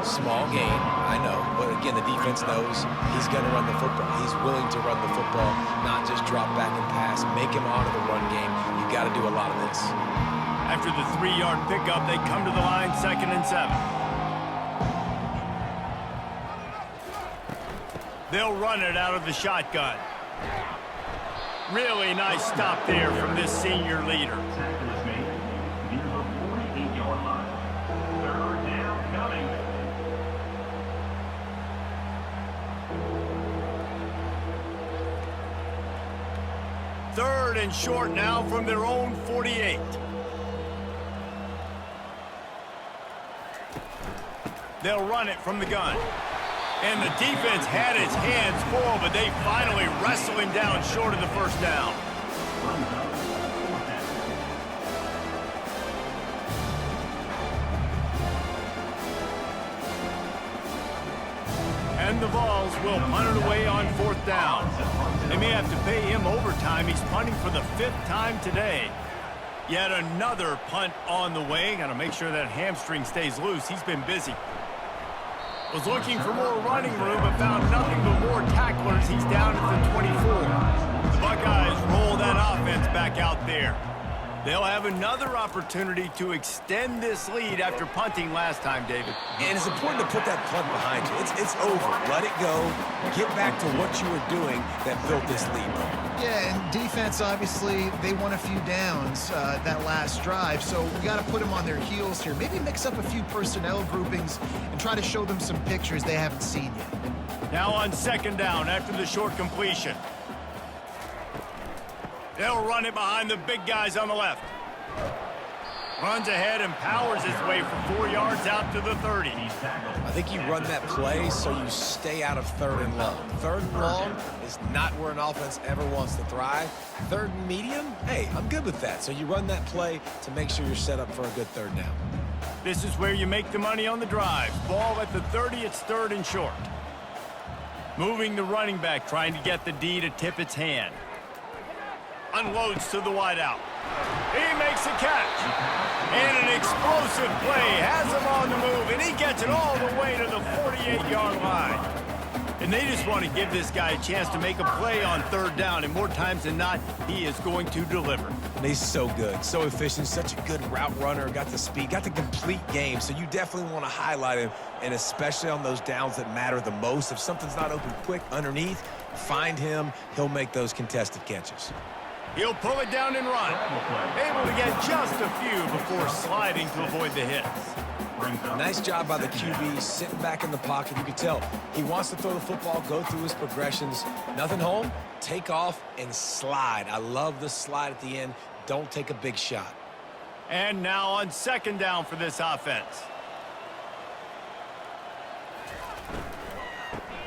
Small gain, I know. But again, the defense knows he's going to run the football. He's willing to run the football, not just drop back and pass, make him honor the run game. You got to do a lot of this. After the 3-yard pickup, they come to the line 2nd and 7. They'll run it out of the shotgun. Really nice stop there from this senior leader. Tackle is made near the 48-yard line. 3rd down coming. Third and short now from their own 48. They'll run it from the gun. And the defense had its hands full, but they finally wrestle him down short of the 1st down. And the Vols will punt it away on 4th down. They may have to pay him overtime. He's punting for the 5th time today. Yet another punt on the way. Got to make sure that hamstring stays loose. He's been busy. Was looking for more running room, but found nothing but more tacklers. He's down at the 24. The Buckeyes roll that offense back out there. They'll have another opportunity to extend this lead after punting last time, David. And it's important to put that punt behind you. It's over. Let it go. Get back to what you were doing that built this lead. Yeah, and defense, obviously, they won a few downs that last drive, so we got to put them on their heels here. Maybe mix up a few personnel groupings and try to show them some pictures they haven't seen yet. Now on 2nd down after the short completion. They'll run it behind the big guys on the left. Runs ahead and powers his way for 4 yards out to the 30. I think you run that play so you stay out of 3rd and long. 3rd and long is not where an offense ever wants to thrive. 3rd and medium, hey, I'm good with that. So you run that play to make sure you're set up for a good 3rd down. This is where you make the money on the drive. Ball at the 30, it's 3rd and short. Moving the running back, trying to get the D to tip its hand. Unloads to the wideout. He makes a catch. And an explosive play has him on the move, and he gets it all the way to the 48-yard line. And they just want to give this guy a chance to make a play on 3rd down, and more times than not, he is going to deliver. And he's so good, so efficient, such a good route runner, got the speed, got the complete game, so you definitely want to highlight him, and especially on those downs that matter the most. If something's not open quick underneath, find him, he'll make those contested catches. He'll pull it down and run. Able to get just a few before sliding to avoid the hits. Nice job by the QB, sitting back in the pocket. You can tell he wants to throw the football, go through his progressions. Nothing home, take off and slide. I love the slide at the end. Don't take a big shot. And now on 2nd down for this offense.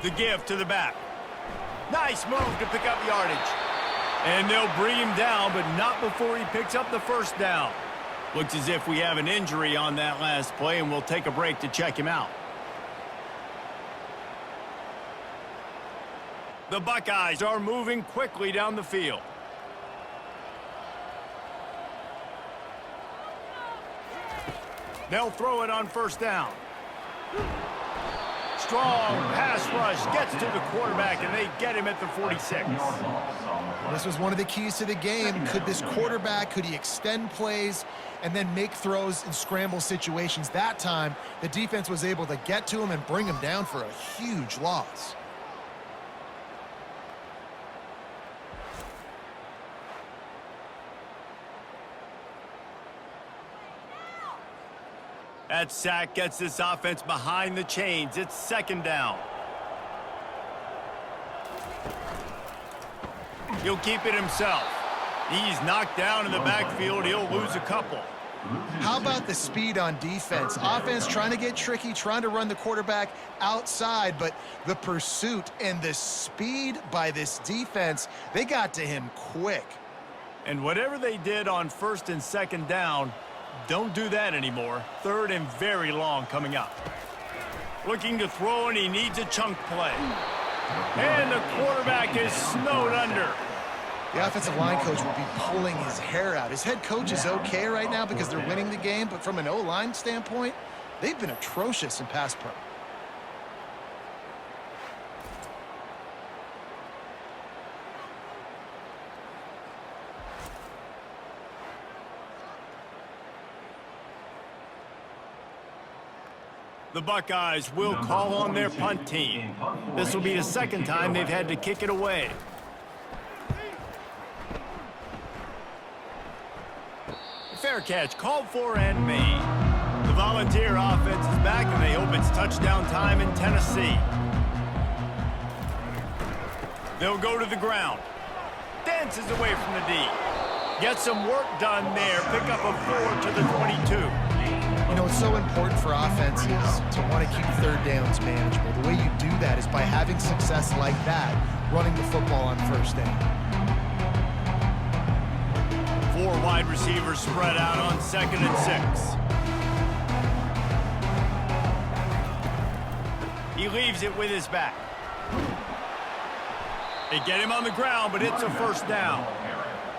The give to the back. Nice move to pick up yardage. And they'll bring him down, but not before he picks up the 1st down. Looks as if we have an injury on that last play, and we'll take a break to check him out. The Buckeyes are moving quickly down the field. They'll throw it on first down. Strong pass rush gets to the quarterback, and they get him at the 46. This was one of the keys to the game. Could this quarterback, could he extend plays and then make throws in scramble situations? That time, the defense was able to get to him and bring him down for a huge loss. That sack gets this offense behind the chains. It's second down. He'll keep it himself. He's knocked down in the backfield. He'll lose a couple. How about the speed on defense? Offense trying to get tricky, trying to run the quarterback outside, but the pursuit and the speed by this defense, they got to him quick. And whatever they did on first and second down, don't do that anymore. Third and very long coming up. Looking to throw, and he needs a chunk play. And the quarterback is snowed under. The offensive line coach will be pulling his hair out. His head coach is okay right now because they're winning the game, but from an O-line standpoint, they've been atrocious in pass pro. The Buckeyes will call on their punt team. This will be the second time they've had to kick it away. Fair catch called for and made. The Volunteer offense is back, and they hope it's touchdown time in Tennessee. They'll go to the ground. Dances away from the D. Get some work done there. Pick up a 4 to the 22. You know, it's so important for offenses to want to keep third downs manageable. The way you do that is by having success like that, running the football on first down. 4 wide receivers spread out on second and 6. He leaves it with his back. They get him on the ground, but it's a first down.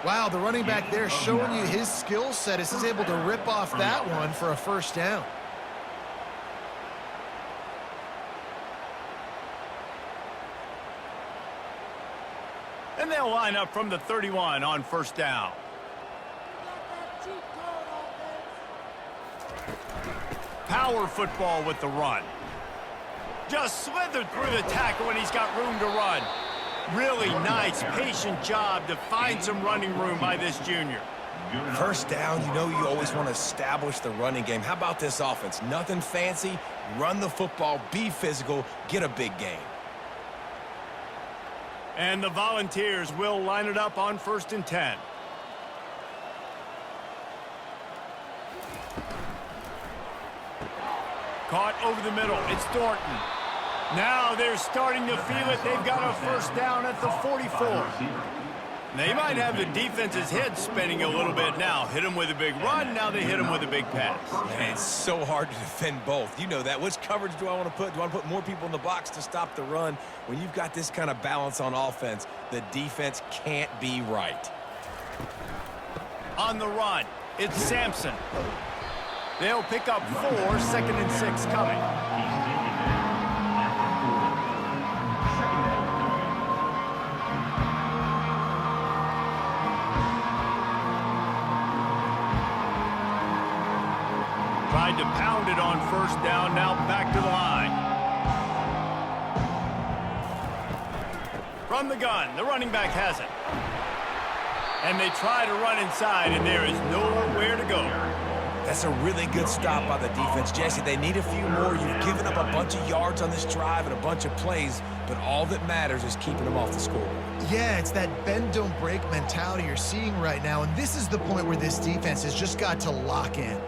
Wow, the running back there showing you his skill set as he's able to rip off that one for a first down. And they'll line up from the 31 on first down. Power football with the run. Just slithered through the tackle, and he's got room to run. Really nice, patient job to find some running room by this junior. First down, you know you always want to establish the running game. How about this offense? Nothing fancy. Run the football, be physical, get a big gain. And the Volunteers will line it up on first and 10. Caught over the middle. It's Thornton. Now they're starting to feel it. They've got a first down at the 44. They might have the defense's head spinning a little bit now. Hit them with a big run. Now they hit them with a big pass. Man, it's so hard to defend both. You know that. Which coverage do I want to put? Do I want to put more people in the box to stop the run? When you've got this kind of balance on offense, the defense can't be right. On the run, it's Sampson. They'll pick up 4, second and 6 coming. Tried to pound it on first down, now back to the line. From the gun, the running back has it. And they try to run inside, and there is nowhere to go. That's a really good stop by the defense, Jesse. They need a few more. You've given up a bunch of yards on this drive and a bunch of plays, but all that matters is keeping them off the scoreboard. Yeah, it's that bend, don't break mentality you're seeing right now, and this is the point where this defense has just got to lock in.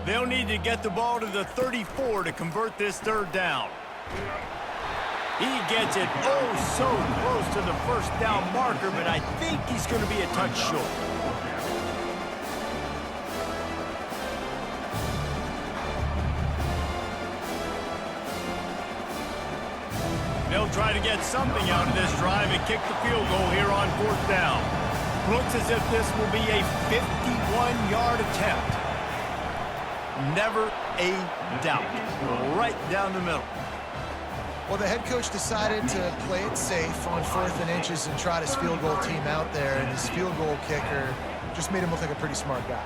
They'll need to get the ball to the 34 to convert this third down. He gets it so close to the first down marker, but I think he's going to be a touch short. They'll They'll try to get something out of this drive and kick the field goal here on 4th down. Looks as if this will be a 51-yard attempt. Never a doubt. Right down the middle. Well, the head coach decided to play it safe on 4th and inches and trot his field goal team out there, and his field goal kicker just made him look like a pretty smart guy.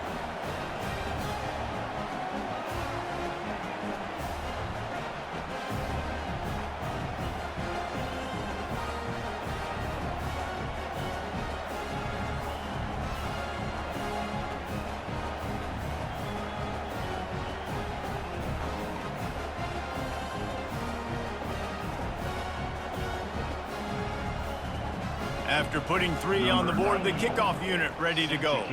After putting 3 on the board, the kickoff unit ready to go.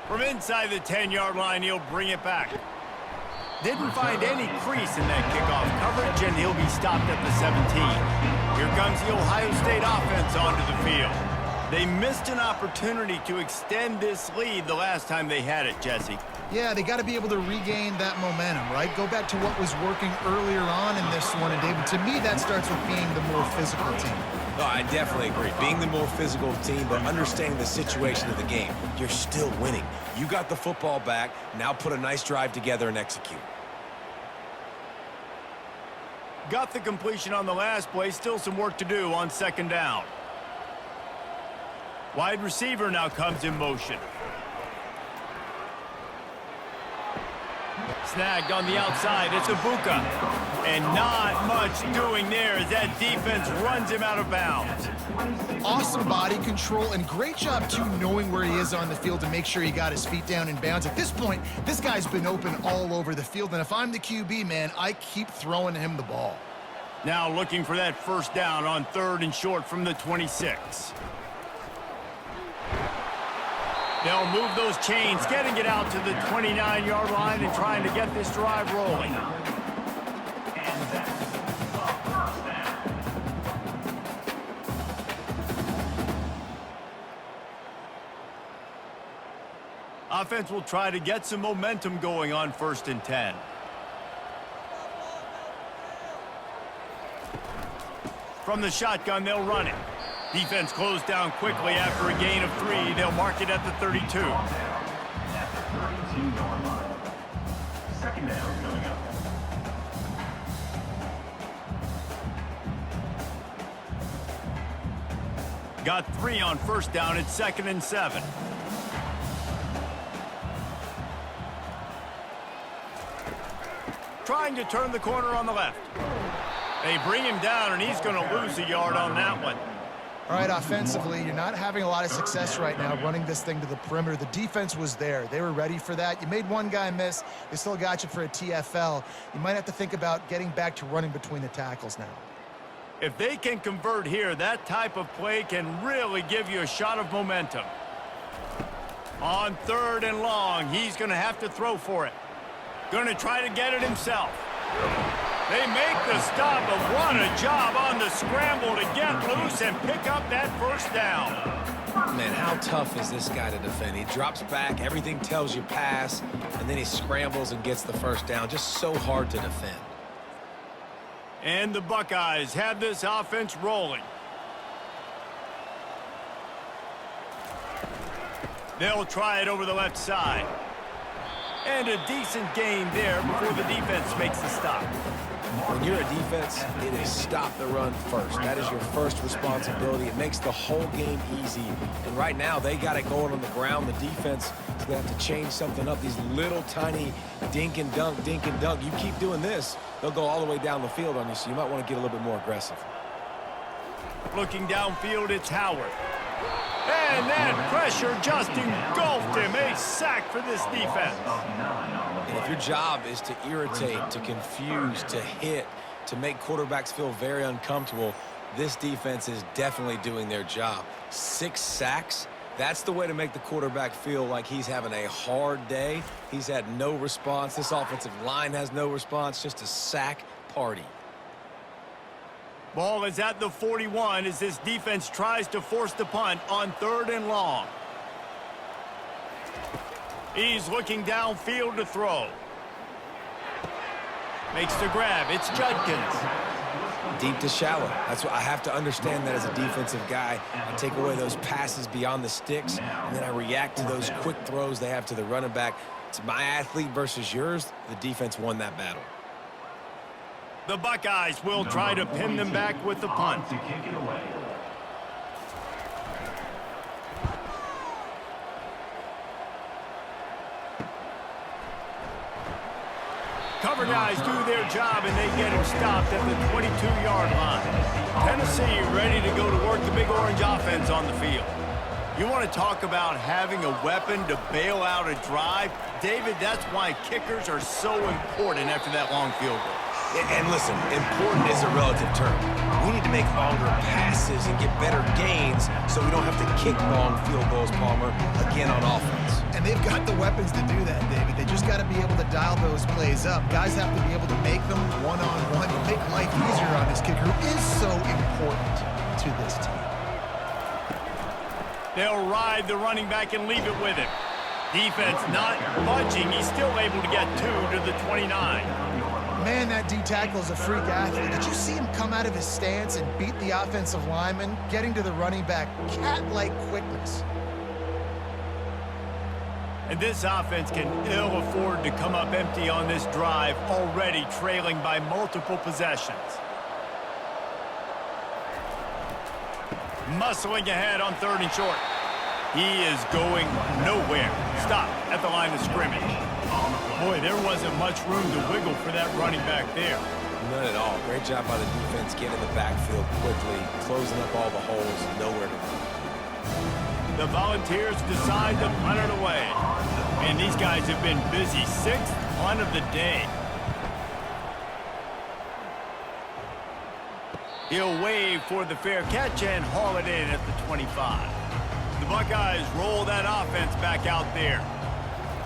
From inside the 10-yard line, he'll bring it back. Didn't find any crease in that kickoff coverage, and he'll be stopped at the 17. Here comes the Ohio State offense onto the field. They missed an opportunity to extend this lead the last time they had it, Jesse. Yeah, they got to be able to regain that momentum, right? Go back to what was working earlier on in this one, and David, to me, that starts with being the more physical team. No, I definitely agree. Being the more physical team, but understanding the situation of the game. You're still winning. You got the football back. Now put a nice drive together and execute. Got the completion on the last play. Still some work to do on 2nd down. Wide receiver now comes in motion. Snagged on the outside. It's Ibuka. And not much doing there as that defense runs him out of bounds. Awesome body control and great job, too, knowing where he is on the field to make sure he got his feet down in bounds. At this point, this guy's been open all over the field, and if I'm the QB, man, I keep throwing him the ball. Now looking for that 1st down on 3rd and short from the 26. They'll move those chains, getting it out to the 29-yard line and trying to get this drive rolling. Offense will try to get some momentum going on 1st and 10. From the shotgun, they'll run it. Defense closed down quickly after a gain of 3. They'll mark it at the 32. At the 32-yard line. 2nd down coming up. Got 3 on 1st down. It's 2nd and 7. Trying to turn the corner on the left. They bring him down, and he's going to lose a yard on that one. All right, offensively, you're not having a lot of success right now running this thing to the perimeter. The defense was there. They were ready for that. You made one guy miss. They still got you for a TFL. You might have to think about getting back to running between the tackles now. If they can convert here, that type of play can really give you a shot of momentum. On 3rd and long, he's going to have to throw for it. Going to try to get it himself. They make the stop, but what a job on the scramble to get loose and pick up that 1st down. Man, how tough is this guy to defend? He drops back, everything tells you pass, and then he scrambles and gets the 1st down. Just so hard to defend. And the Buckeyes have this offense rolling. They'll try it over the left side. And a decent gain there before the defense makes the stop. When you're a defense, it is stop the run first. That is your first responsibility. It makes the whole game easy. And right now, they got it going on the ground. The defense is going to have to change something up. These little tiny dink and dunk, dink and dunk. You keep doing this, they'll go all the way down the field on you, so you might want to get a little bit more aggressive. Looking downfield, it's Howard. And that pressure just engulfed him. A sack for this defense. And if your job is to irritate, to confuse, to hit, to make quarterbacks feel very uncomfortable, this defense is definitely doing their job. 6 sacks, that's the way to make the quarterback feel like he's having a hard day. He's had no response. This offensive line has no response, just a sack party. Ball is at the 41 as this defense tries to force the punt on 3rd and long. He's looking downfield to throw. Makes the grab. It's Judkins. Deep to shallow. That's what I have to understand that as a defensive guy. I take away those passes beyond the sticks, and then I react to those quick throws they have to the running back. It's my athlete versus yours. The defense won that battle. The Buckeyes will try to pin them back with the punt. To kick it away. Cover guys do their job, and they get him stopped at the 22-yard line. Tennessee ready to go to work the Big Orange offense on the field. You want to talk about having a weapon to bail out a drive? David, that's why kickers are so important after that long field goal. And listen, important is a relative term. We need to make longer passes and get better gains so we don't have to kick long field goals, Palmer, again on offense. And they've got the weapons to do that, David. They just got to be able to dial those plays up. Guys have to be able to make them one-on-one to make life easier on this kicker, who is so important to this team. They'll ride the running back and leave it with him. Defense not budging. He's still able to get 2 to the 29. Man, that D-tackle is a freak athlete. Did you see him come out of his stance and beat the offensive lineman, getting to the running back? Cat-like quickness. And this offense can ill afford to come up empty on this drive, already trailing by multiple possessions. Muscling ahead on 3rd and short. He is going nowhere. Stop at the line of scrimmage. Boy, there wasn't much room to wiggle for that running back there. None at all. Great job by the defense getting in the backfield quickly, closing up all the holes, nowhere to run. The Volunteers decide to punt it away. Man, these guys have been busy. 6th punt of the day. He'll wave for the fair catch and haul it in at the 25. The Buckeyes roll that offense back out there.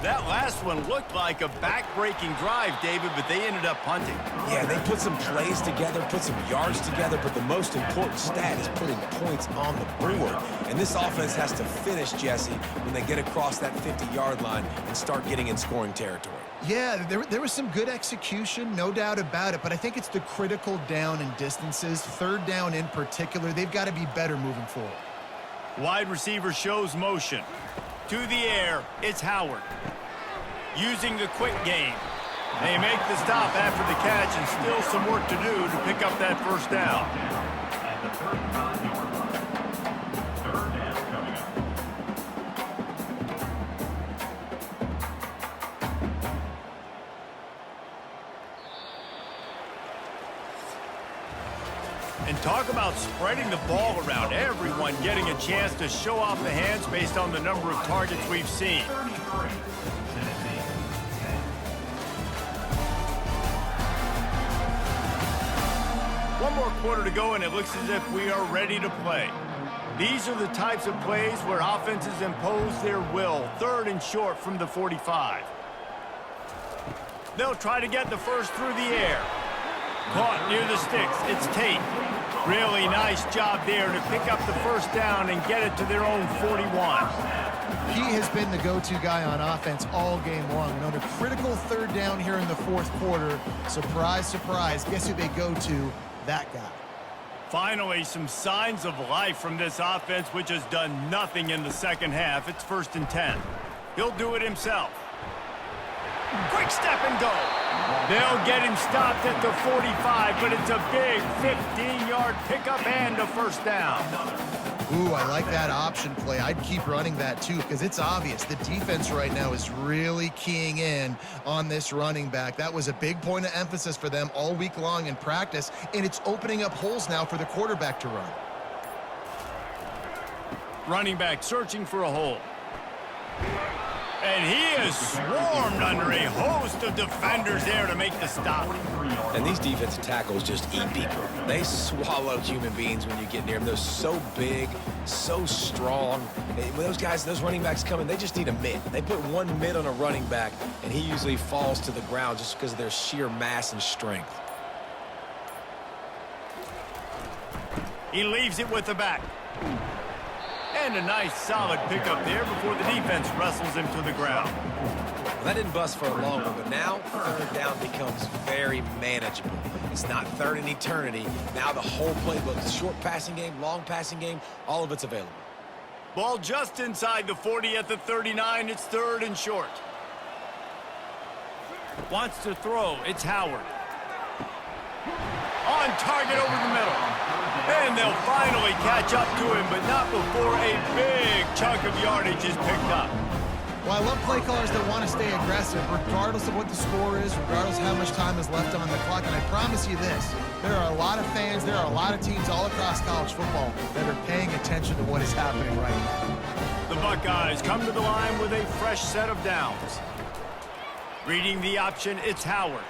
That last one looked like a back-breaking drive, David, but they ended up punting. Yeah, they put some plays together, put some yards together, but the most important stat is putting points on the board. And this offense has to finish, Jesse, when they get across that 50-yard line and start getting in scoring territory. Yeah, there was some good execution, no doubt about it, but I think it's the critical down and distances, 3rd down in particular. They've got to be better moving forward. Wide receiver shows motion. To the air, it's Howard. Using the quick game. They make the stop after the catch, and still some work to do to pick up that 1st down. At the 35-yard line. 3rd down coming up. And talk about spreading the ball around. Everyone getting a chance to show off the hands based on the number of targets we've seen. 33. Tennessee. One more quarter to go, and it looks as if we are ready to play. These are the types of plays where offenses impose their will. 3rd and short from the 45. They'll try to get the first through the air. Caught near the sticks. It's Tate. Really nice job there to pick up the 1st down and get it to their own 41. He has been the go-to guy on offense all game long. And on a critical 3rd down here in the 4th quarter, surprise, surprise, guess who they go to? That guy. Finally, some signs of life from this offense, which has done nothing in the 2nd half. It's 1st and 10. He'll do it himself. Quick step and go. They'll get him stopped at the 45, but it's a big 15-yard pickup and a 1st down. Ooh, I like that option play. I'd keep running that too, because it's obvious the defense right now is really keying in on this running back. That was a big point of emphasis for them all week long in practice, and it's opening up holes now for the quarterback to run. Running back searching for a hole. And he is swarmed under a host of defenders there to make the stop. And these defensive tackles just eat people. They swallow human beings when you get near them. They're so big, so strong. When those guys, those running backs come in, they just need a mitt. They put one mitt on a running back, and he usually falls to the ground just because of their sheer mass and strength. He leaves it with the back. And a nice solid pickup there before the defense wrestles him to the ground. Well, that didn't bust for a long one, but now third down becomes very manageable. It's not third in eternity. Now the whole playbook, short passing game, long passing game, all of it's available. Ball just inside the 40 at the 39. It's third and short. Wants to throw. It's Howard. On target over the middle. And they'll finally catch up to him, but not before a big chunk of yardage is picked up. Well, I love play callers that want to stay aggressive, regardless of what the score is, regardless of how much time is left on the clock. And I promise you this, there are a lot of fans, there are a lot of teams all across college football that are paying attention to what is happening right now. The Buckeyes come to the line with a fresh set of downs. Reading the option, it's Howard.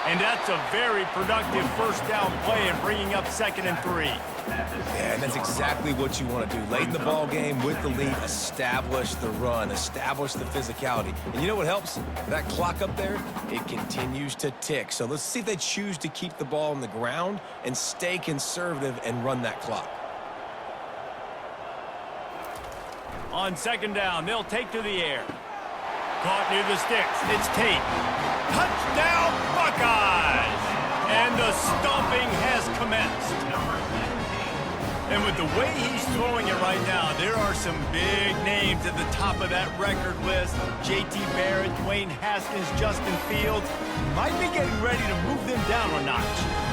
And that's a very productive first down play and bringing up 2nd and 3. Yeah, and that's exactly what you want to do. Late in the ball game with the lead, establish the run, establish the physicality. And you know what helps? That clock up there, it continues to tick. So let's see if they choose to keep the ball on the ground and stay conservative and run that clock. On 2nd down, they'll take to the air. Caught near the sticks. It's Tate. Touchdown, Buckeyes! And the stomping has commenced. And with the way he's throwing it right now, there are some big names at the top of that record list. J.T. Barrett, Dwayne Haskins, Justin Fields. Might be getting ready to move them down a notch.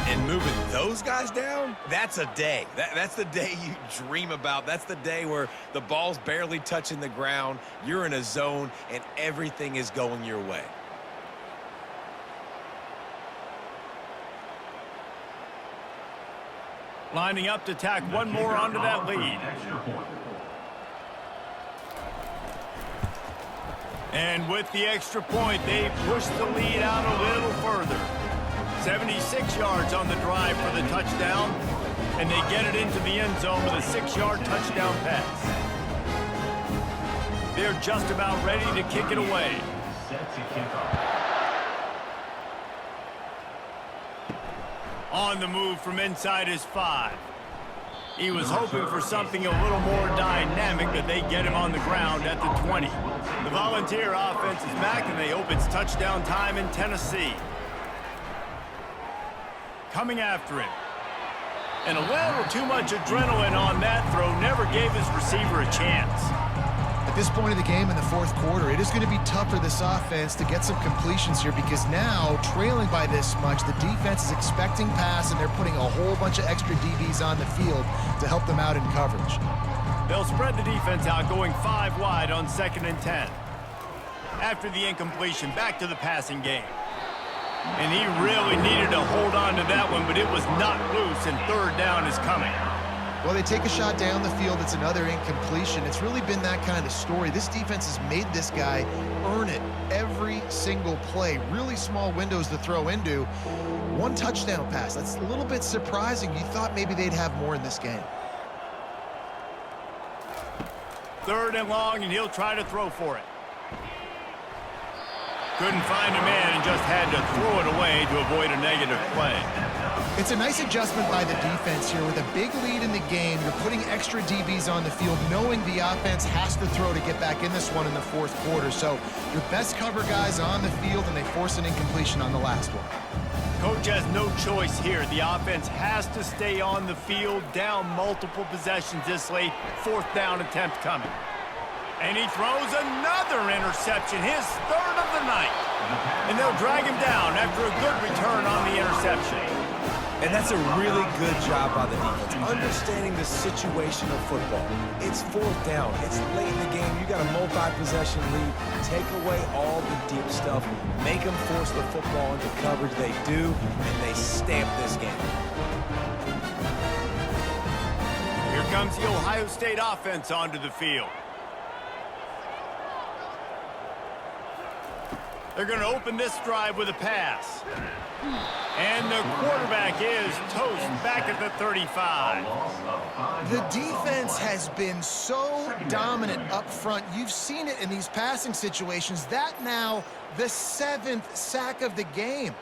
And moving those guys down, that's a day. That's the day you dream about. That's the day where the ball's barely touching the ground, you're in a zone, and everything is going your way. Lining up to tack one more onto that lead. And with the extra point, they push the lead out a little further. 76 yards on the drive for the touchdown, and they get it into the end zone with a 6-yard touchdown pass. They're just about ready to kick it away. Set to kick off. On the move from inside his 5. He was hoping for something a little more dynamic, but they get him on the ground at the 20. The Volunteer offense is back, and they hope it's touchdown time in Tennessee. Coming after him. And a little too much adrenaline on that throw never gave his receiver a chance. At this point of the game in the fourth quarter, it is going to be tough for this offense to get some completions here because now, trailing by this much, the defense is expecting pass, and they're putting a whole bunch of extra DBs on the field to help them out in coverage. They'll spread the defense out, going 5 wide on 2nd and 10. After the incompletion, back to the passing game. And he really needed to hold on to that one, but it was not loose, and 3rd down is coming. Well, they take a shot down the field. It's another incompletion. It's really been that kind of story. This defense has made this guy earn it every single play. Really small windows to throw into. 1 touchdown pass. That's a little bit surprising. You thought maybe they'd have more in this game. 3rd and long, and he'll try to throw for it. Couldn't find a man and just had to throw it away to avoid a negative play. It's a nice adjustment by the defense here. With a big lead in the game, you're putting extra DBs on the field, knowing the offense has to throw to get back in this one in the fourth quarter. So your best cover guys on the field, and they force an incompletion on the last one. Coach has no choice here. The offense has to stay on the field, down multiple possessions this late. 4th down attempt coming. And he throws another interception, his 3rd of the night. And they'll drag him down after a good return on the interception. And that's a really good job by the defense, understanding the situation of football. It's 4th down. It's late in the game. You got a multi-possession lead. Take away all the deep stuff. Make them force the football into coverage. They do, and they stamp this game. Here comes the Ohio State offense onto the field. They're going to open this drive with a pass. And the quarterback is toast back at the 35. The defense has been so dominant up front. You've seen it in these passing situations. That now the 7th sack of the game.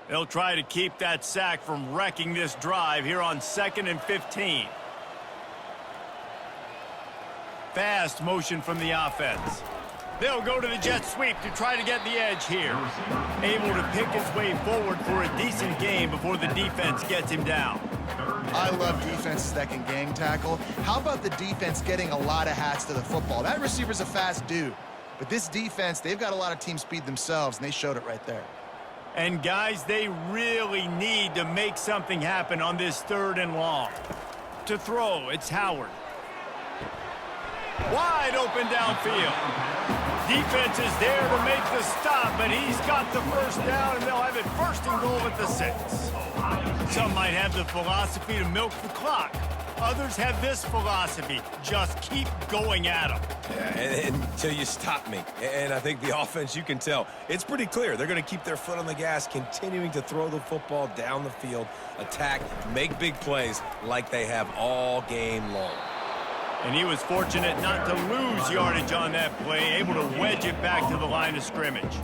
They'll try to keep that sack from wrecking this drive here on 2nd and 15. Fast motion from the offense. They'll go to the jet sweep to try to get the edge here. Able to pick his way forward for a decent gain before the defense gets him down. I love defenses that can gang tackle. How about the defense getting a lot of hats to the football? That receiver's a fast dude. But this defense, they've got a lot of team speed themselves, and they showed it right there. And guys, they really need to make something happen on this 3rd and long. To throw, it's Howard. Wide open downfield. Defense is there to make the stop, but he's got the first down, and they'll have it 1st and goal at the 6. Some might have the philosophy to milk the clock. Others have this philosophy: just keep going at them. Yeah, until you stop me. And I think the offense, you can tell, it's pretty clear. They're going to keep their foot on the gas, continuing to throw the football down the field, attack, make big plays like they have all game long. And he was fortunate not to lose yardage on that play, able to wedge it back to the line of scrimmage.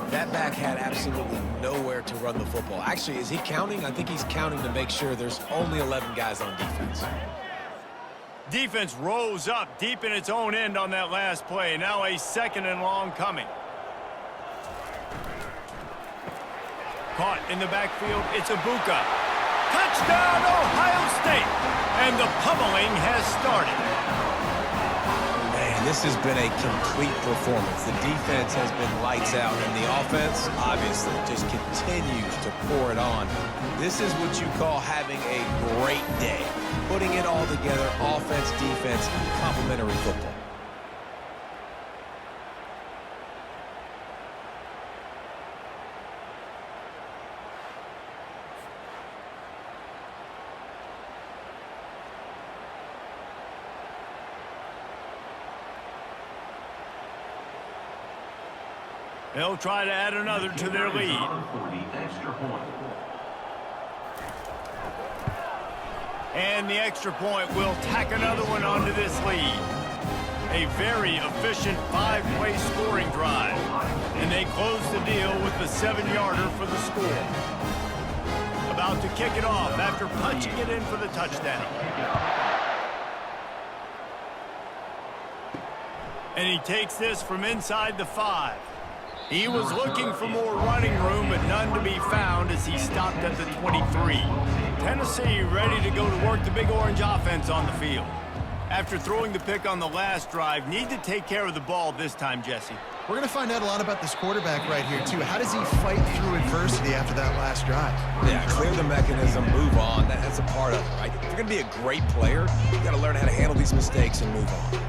That back had absolutely nowhere to run the football. Actually, is he counting? I think he's counting to make sure there's only 11 guys on defense. Defense rose up deep in its own end on that last play. Now a 2nd and long coming. Caught in the backfield, it's Ibuka. Touchdown, Ohio State! And the pummeling has started. Man, this has been a complete performance. The defense has been lights out, and the offense, obviously, just continues to pour it on. This is what you call having a great day. Putting it all together, offense, defense, complementary football. They'll try to add another to their lead. And the extra point will tack another one onto this lead. A very efficient 5-play scoring drive. And they close the deal with the 7-yarder for the score. About to kick it off after punching it in for the touchdown. And he takes this from inside the 5. He was looking for more running room, but none to be found as he stopped at the 23. Tennessee ready to go to work the Big Orange offense on the field. After throwing the pick on the last drive, need to take care of the ball this time, Jesse. We're going to find out a lot about this quarterback right here, too. How does he fight through adversity after that last drive? Yeah, clear the mechanism, move on. That's a part of it, right? If you're going to be a great player, you got to learn how to handle these mistakes and move on.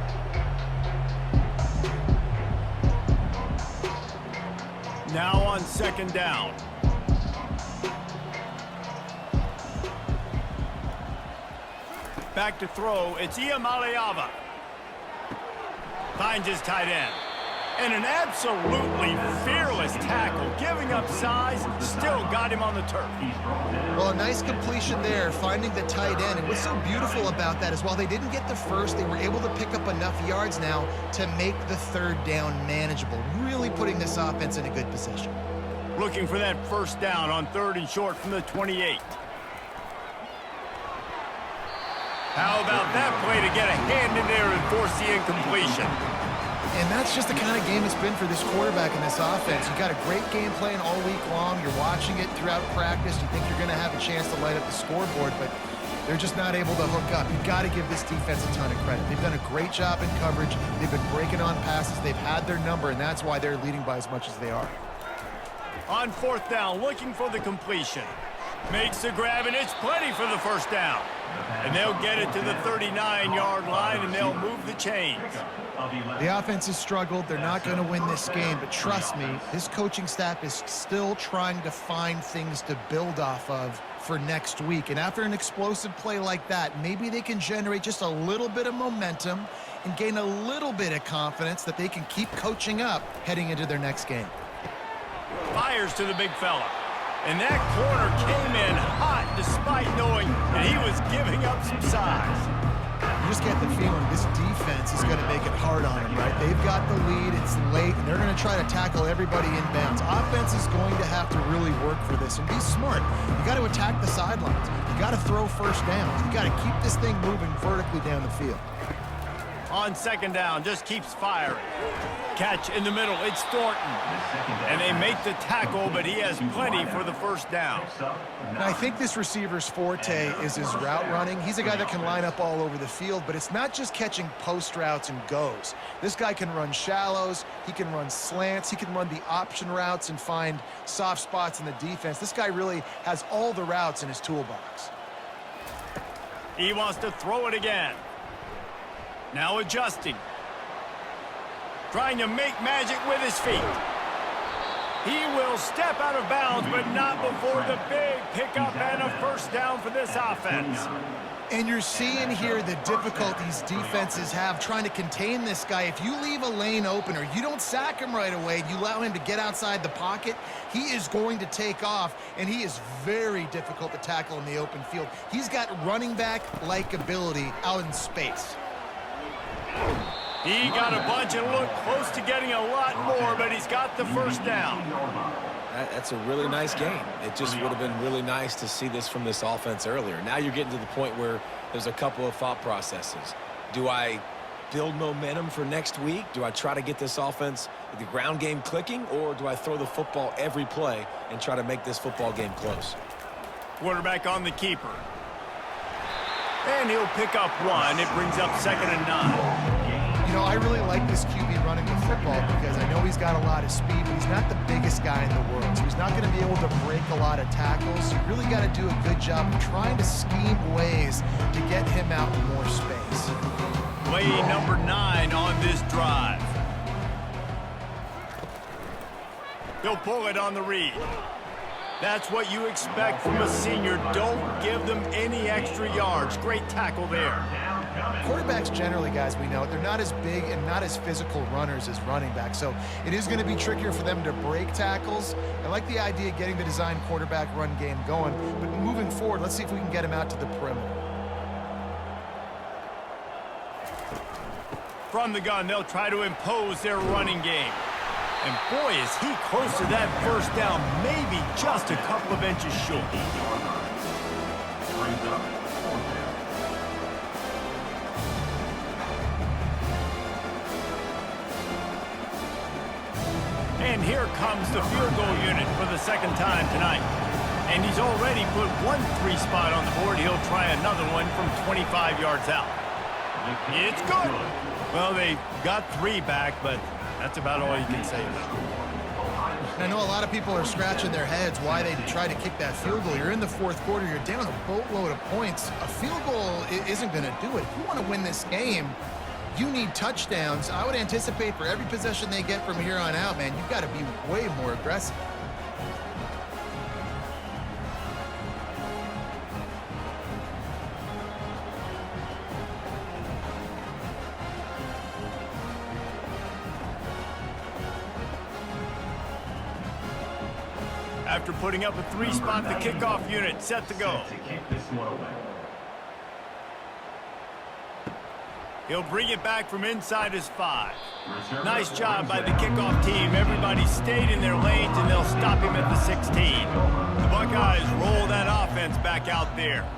Now on 2nd down. Back to throw, it's Iamaleava. Finds his tight end. And an absolutely fearless tackle, giving up size, still got him on the turf. Well, a nice completion there, finding the tight end. And what's so beautiful about that is while they didn't get the first, they were able to pick up enough yards now to make the 3rd down manageable, really putting this offense in a good position. Looking for that 1st down on 3rd and short from the 28. How about that play to get a hand in there and force the incompletion? And that's just the kind of game it's been for this quarterback in this offense. You got a great game plan all week long. You're watching it throughout practice. You think you're going to have a chance to light up the scoreboard, but they're just not able to hook up. You've got to give this defense a ton of credit. They've done a great job in coverage. They've been breaking on passes. They've had their number, and that's why they're leading by as much as they are. On 4th down, looking for the completion. Makes the grab, and it's plenty for the 1st down. And they'll get it to the 39-yard line, and they'll move the chains. The offense has struggled. They're not going to win this game, but trust me, this coaching staff is still trying to find things to build off of for next week. And after an explosive play like that, maybe they can generate just a little bit of momentum and gain a little bit of confidence that they can keep coaching up heading into their next game. Fires to the big fella. And that corner came in hot despite knowing that he was giving up some size. You just get the feeling this defense is going to make it hard on him, right? They've got the lead, it's late, and they're going to try to tackle everybody inbounds. Offense is going to have to really work for this and be smart. You got to attack the sidelines. You got to throw first downs. You got to keep this thing moving vertically down the field. On second down, just keeps firing. Catch in the middle, it's Thornton. And they make the tackle, but he has plenty for the first down. Now, I think this receiver's forte is his route running. He's a guy that can line up all over the field, but it's not just catching post routes and goes. This guy can run shallows, he can run slants, he can run the option routes and find soft spots in the defense. This guy really has all the routes in his toolbox. He wants to throw it again. Now adjusting. Trying to make magic with his feet. He will step out of bounds, but not before the big pickup and a first down for this offense. And you're seeing here the difficulties defenses have trying to contain this guy. If you leave a lane open or you don't sack him right away, you allow him to get outside the pocket, he is going to take off, and he is very difficult to tackle in the open field. He's got running back-like ability out in space. He got a bunch and looked close to getting a lot more, but he's got the first down. That's a really nice game. It just would have been really nice to see this from this offense earlier. Now you're getting to the point where there's a couple of thought processes. Do I build momentum for next week? Do I try to get this offense, the ground game clicking, or do I throw the football every play and try to make this football game close? Quarterback on the keeper. And he'll pick up one. It brings up 2nd and 9. You know, I really like this QB running the football because I know he's got a lot of speed, but he's not the biggest guy in the world. So he's not going to be able to break a lot of tackles. You really got to do a good job of trying to scheme ways to get him out in more space. Play number 9 on this drive. He'll pull it on the read. That's what you expect from a senior. Don't give them any extra yards. Great tackle there. Quarterbacks generally, guys, we know, they're not as big and not as physical runners as running backs, so it is going to be trickier for them to break tackles. I like the idea of getting the design quarterback run game going, but moving forward, let's see if we can get him out to the perimeter. From the gun, they'll try to impose their running game. And boy, is he close to that first down, maybe just a couple of inches short. And here comes the field goal unit for the second time tonight. And he's already put one 3 spot on the board. He'll try another one from 25 yards out. It's good. Well, they got 3 back, but that's about all you can say about it. I know a lot of people are scratching their heads why they try to kick that field goal. You're in the 4th quarter. You're down a boatload of points. A field goal isn't going to do it. If you want to win this game, you need touchdowns. I would anticipate for every possession they get from here on out, man, you've got to be way more aggressive. After putting up a 3 spot, the kickoff unit set to go. He'll bring it back from inside his 5. Nice job by the kickoff team. Everybody stayed in their lanes, and they'll stop him at the 16. The Buckeyes roll that offense back out there.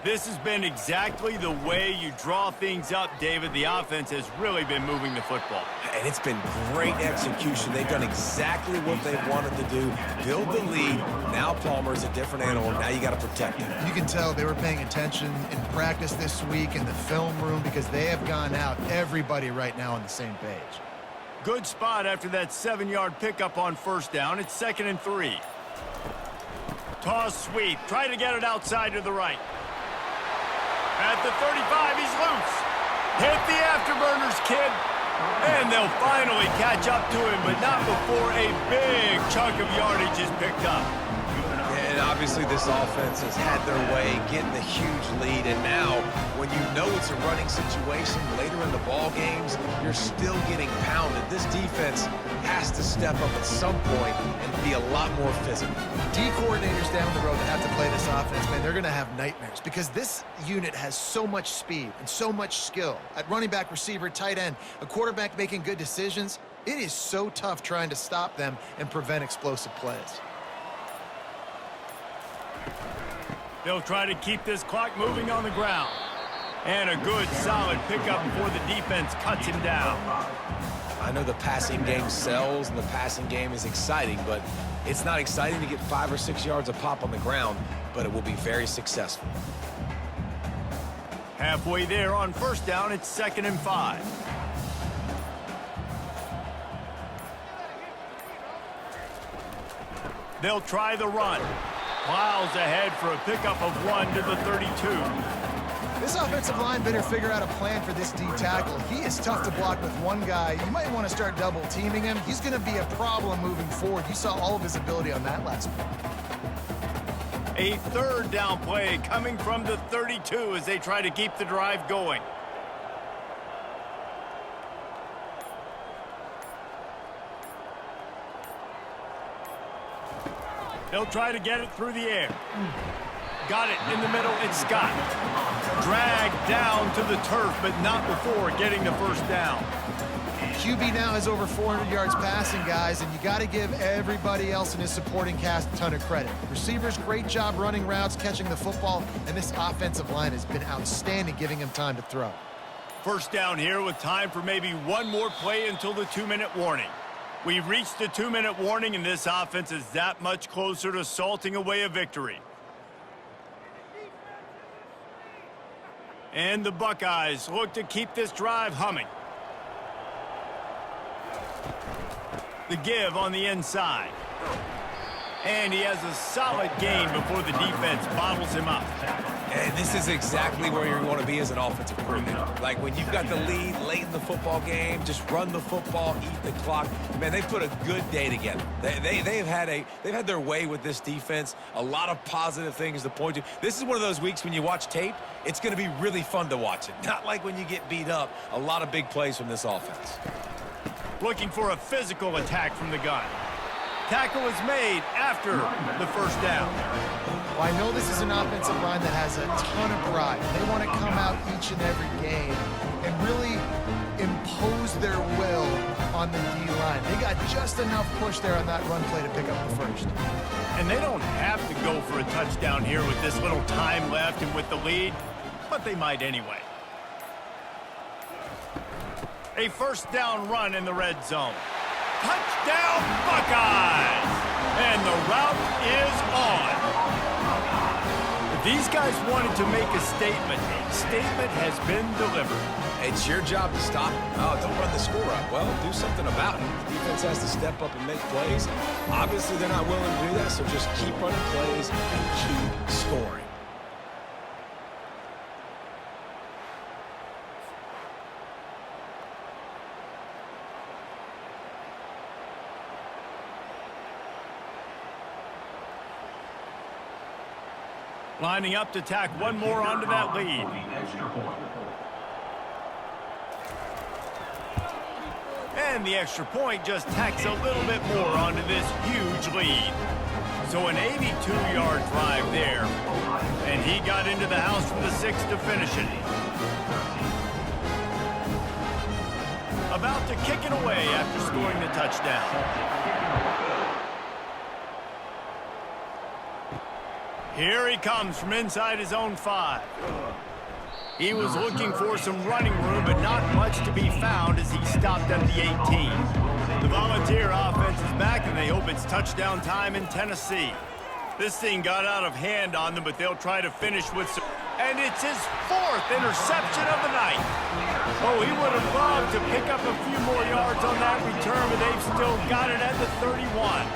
This has been exactly the way you draw things up, David. The offense has really been moving the football. And it's been great execution. They've done exactly what they wanted to do. Build the lead. Now Palmer's a different animal. Now you got to protect him. You can tell they were paying attention in practice this week in the film room because they have gone out, everybody right now on the same page. Good spot after that 7-yard pickup on first down. It's 2nd and 3. Toss sweep. Try to get it outside to the right. At the 35, he's loose. Hit the afterburners, kid. And they'll finally catch up to him, but not before a big chunk of yardage is picked up. And obviously this offense has had their way, getting the huge lead. And now, when you know it's a running situation later in the ball games, you're still getting pounded. This defense has to step up at some point and be a lot more physical. D coordinators down the road that have to play this offense, man, they're going to have nightmares because this unit has so much speed and so much skill. At running back, receiver, tight end, a quarterback making good decisions, it is so tough trying to stop them and prevent explosive plays. They'll try to keep this clock moving on the ground. And a good, solid pickup before the defense cuts him down. I know the passing game sells and the passing game is exciting, but it's not exciting to get 5 or 6 yards a pop on the ground, but it will be very successful. Halfway there on first down, it's 2nd and 5. They'll try the run. Plows ahead for a pickup of 1 to the 32. This offensive line better figure out a plan for this D tackle. He is tough to block with one guy. You might want to start double teaming him. He's going to be a problem moving forward. You saw all of his ability on that last play. A 3rd down play coming from the 32 as they try to keep the drive going. They'll try to get it through the air. Got it in the middle. It's Scott. Dragged down to the turf, but not before getting the first down. QB now has over 400 yards passing, guys, and you got to give everybody else in his supporting cast a ton of credit. Receivers, great job running routes, catching the football, and this offensive line has been outstanding, giving him time to throw. First down here with time for maybe one more play until the 2-minute warning. We've reached the 2-minute warning, and this offense is that much closer to salting away a victory. And the Buckeyes look to keep this drive humming. The give on the inside. And he has a solid gain before the defense bottles him up. And this is exactly where you want to be as an offensive coordinator. Like when you've got the lead late in the football game, just run the football, eat the clock. Man, they put a good day together. They've had their way with this defense. A lot of positive things to point to. This is one of those weeks when you watch tape, it's going to be really fun to watch it. Not like when you get beat up. A lot of big plays from this offense. Looking for a physical attack from the gun. Tackle is made after the first down. Well, I know this is an offensive line that has a ton of pride. They want to come out each and every game and really impose their will on the D-line. They got just enough push there on that run play to pick up the first. And they don't have to go for a touchdown here with this little time left and with the lead, but they might anyway. A first down run in the red zone. Touchdown, Buckeyes! And the route is on. If these guys wanted to make a statement has been delivered. It's your job to stop. Oh, don't run the score up. Well, do something about it. The defense has to step up and make plays. Obviously, they're not willing to do that, so just keep running plays and keep scoring. Lining up to tack one more onto that lead. And the extra point just tacks a little bit more onto this huge lead. So an 82-yard drive there. And he got into the house from the 6 to finish it. About to kick it away after scoring the touchdown. Here he comes from inside his own 5. He was looking for some running room, but not much to be found as he stopped at the 18. The Volunteer offense is back, and they hope it's touchdown time in Tennessee. This thing got out of hand on them, but they'll try to finish with some... And it's his 4th interception of the night. Oh, he would have loved to pick up a few more yards on that return, but they've still got it at the 31.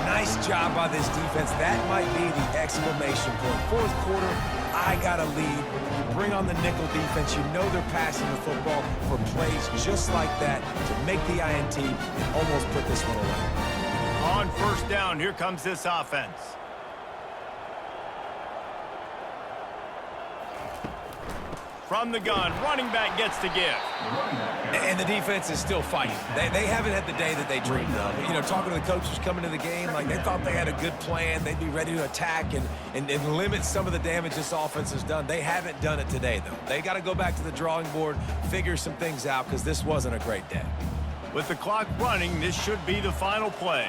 Nice job by this defense. That might be the exclamation point. Fourth quarter, I got a lead. You bring on the nickel defense. You know they're passing the football for plays just like that to make the INT and almost put this one away. On first down, here comes this offense. From the gun, running back gets to give. And the defense is still fighting. They haven't had the day that they dreamed of. You know, talking to the coaches coming to the game, like they thought they had a good plan. They'd be ready to attack and limit some of the damage this offense has done. They haven't done it today, though. They got to go back to the drawing board, figure some things out, because this wasn't a great day. With the clock running, this should be the final play.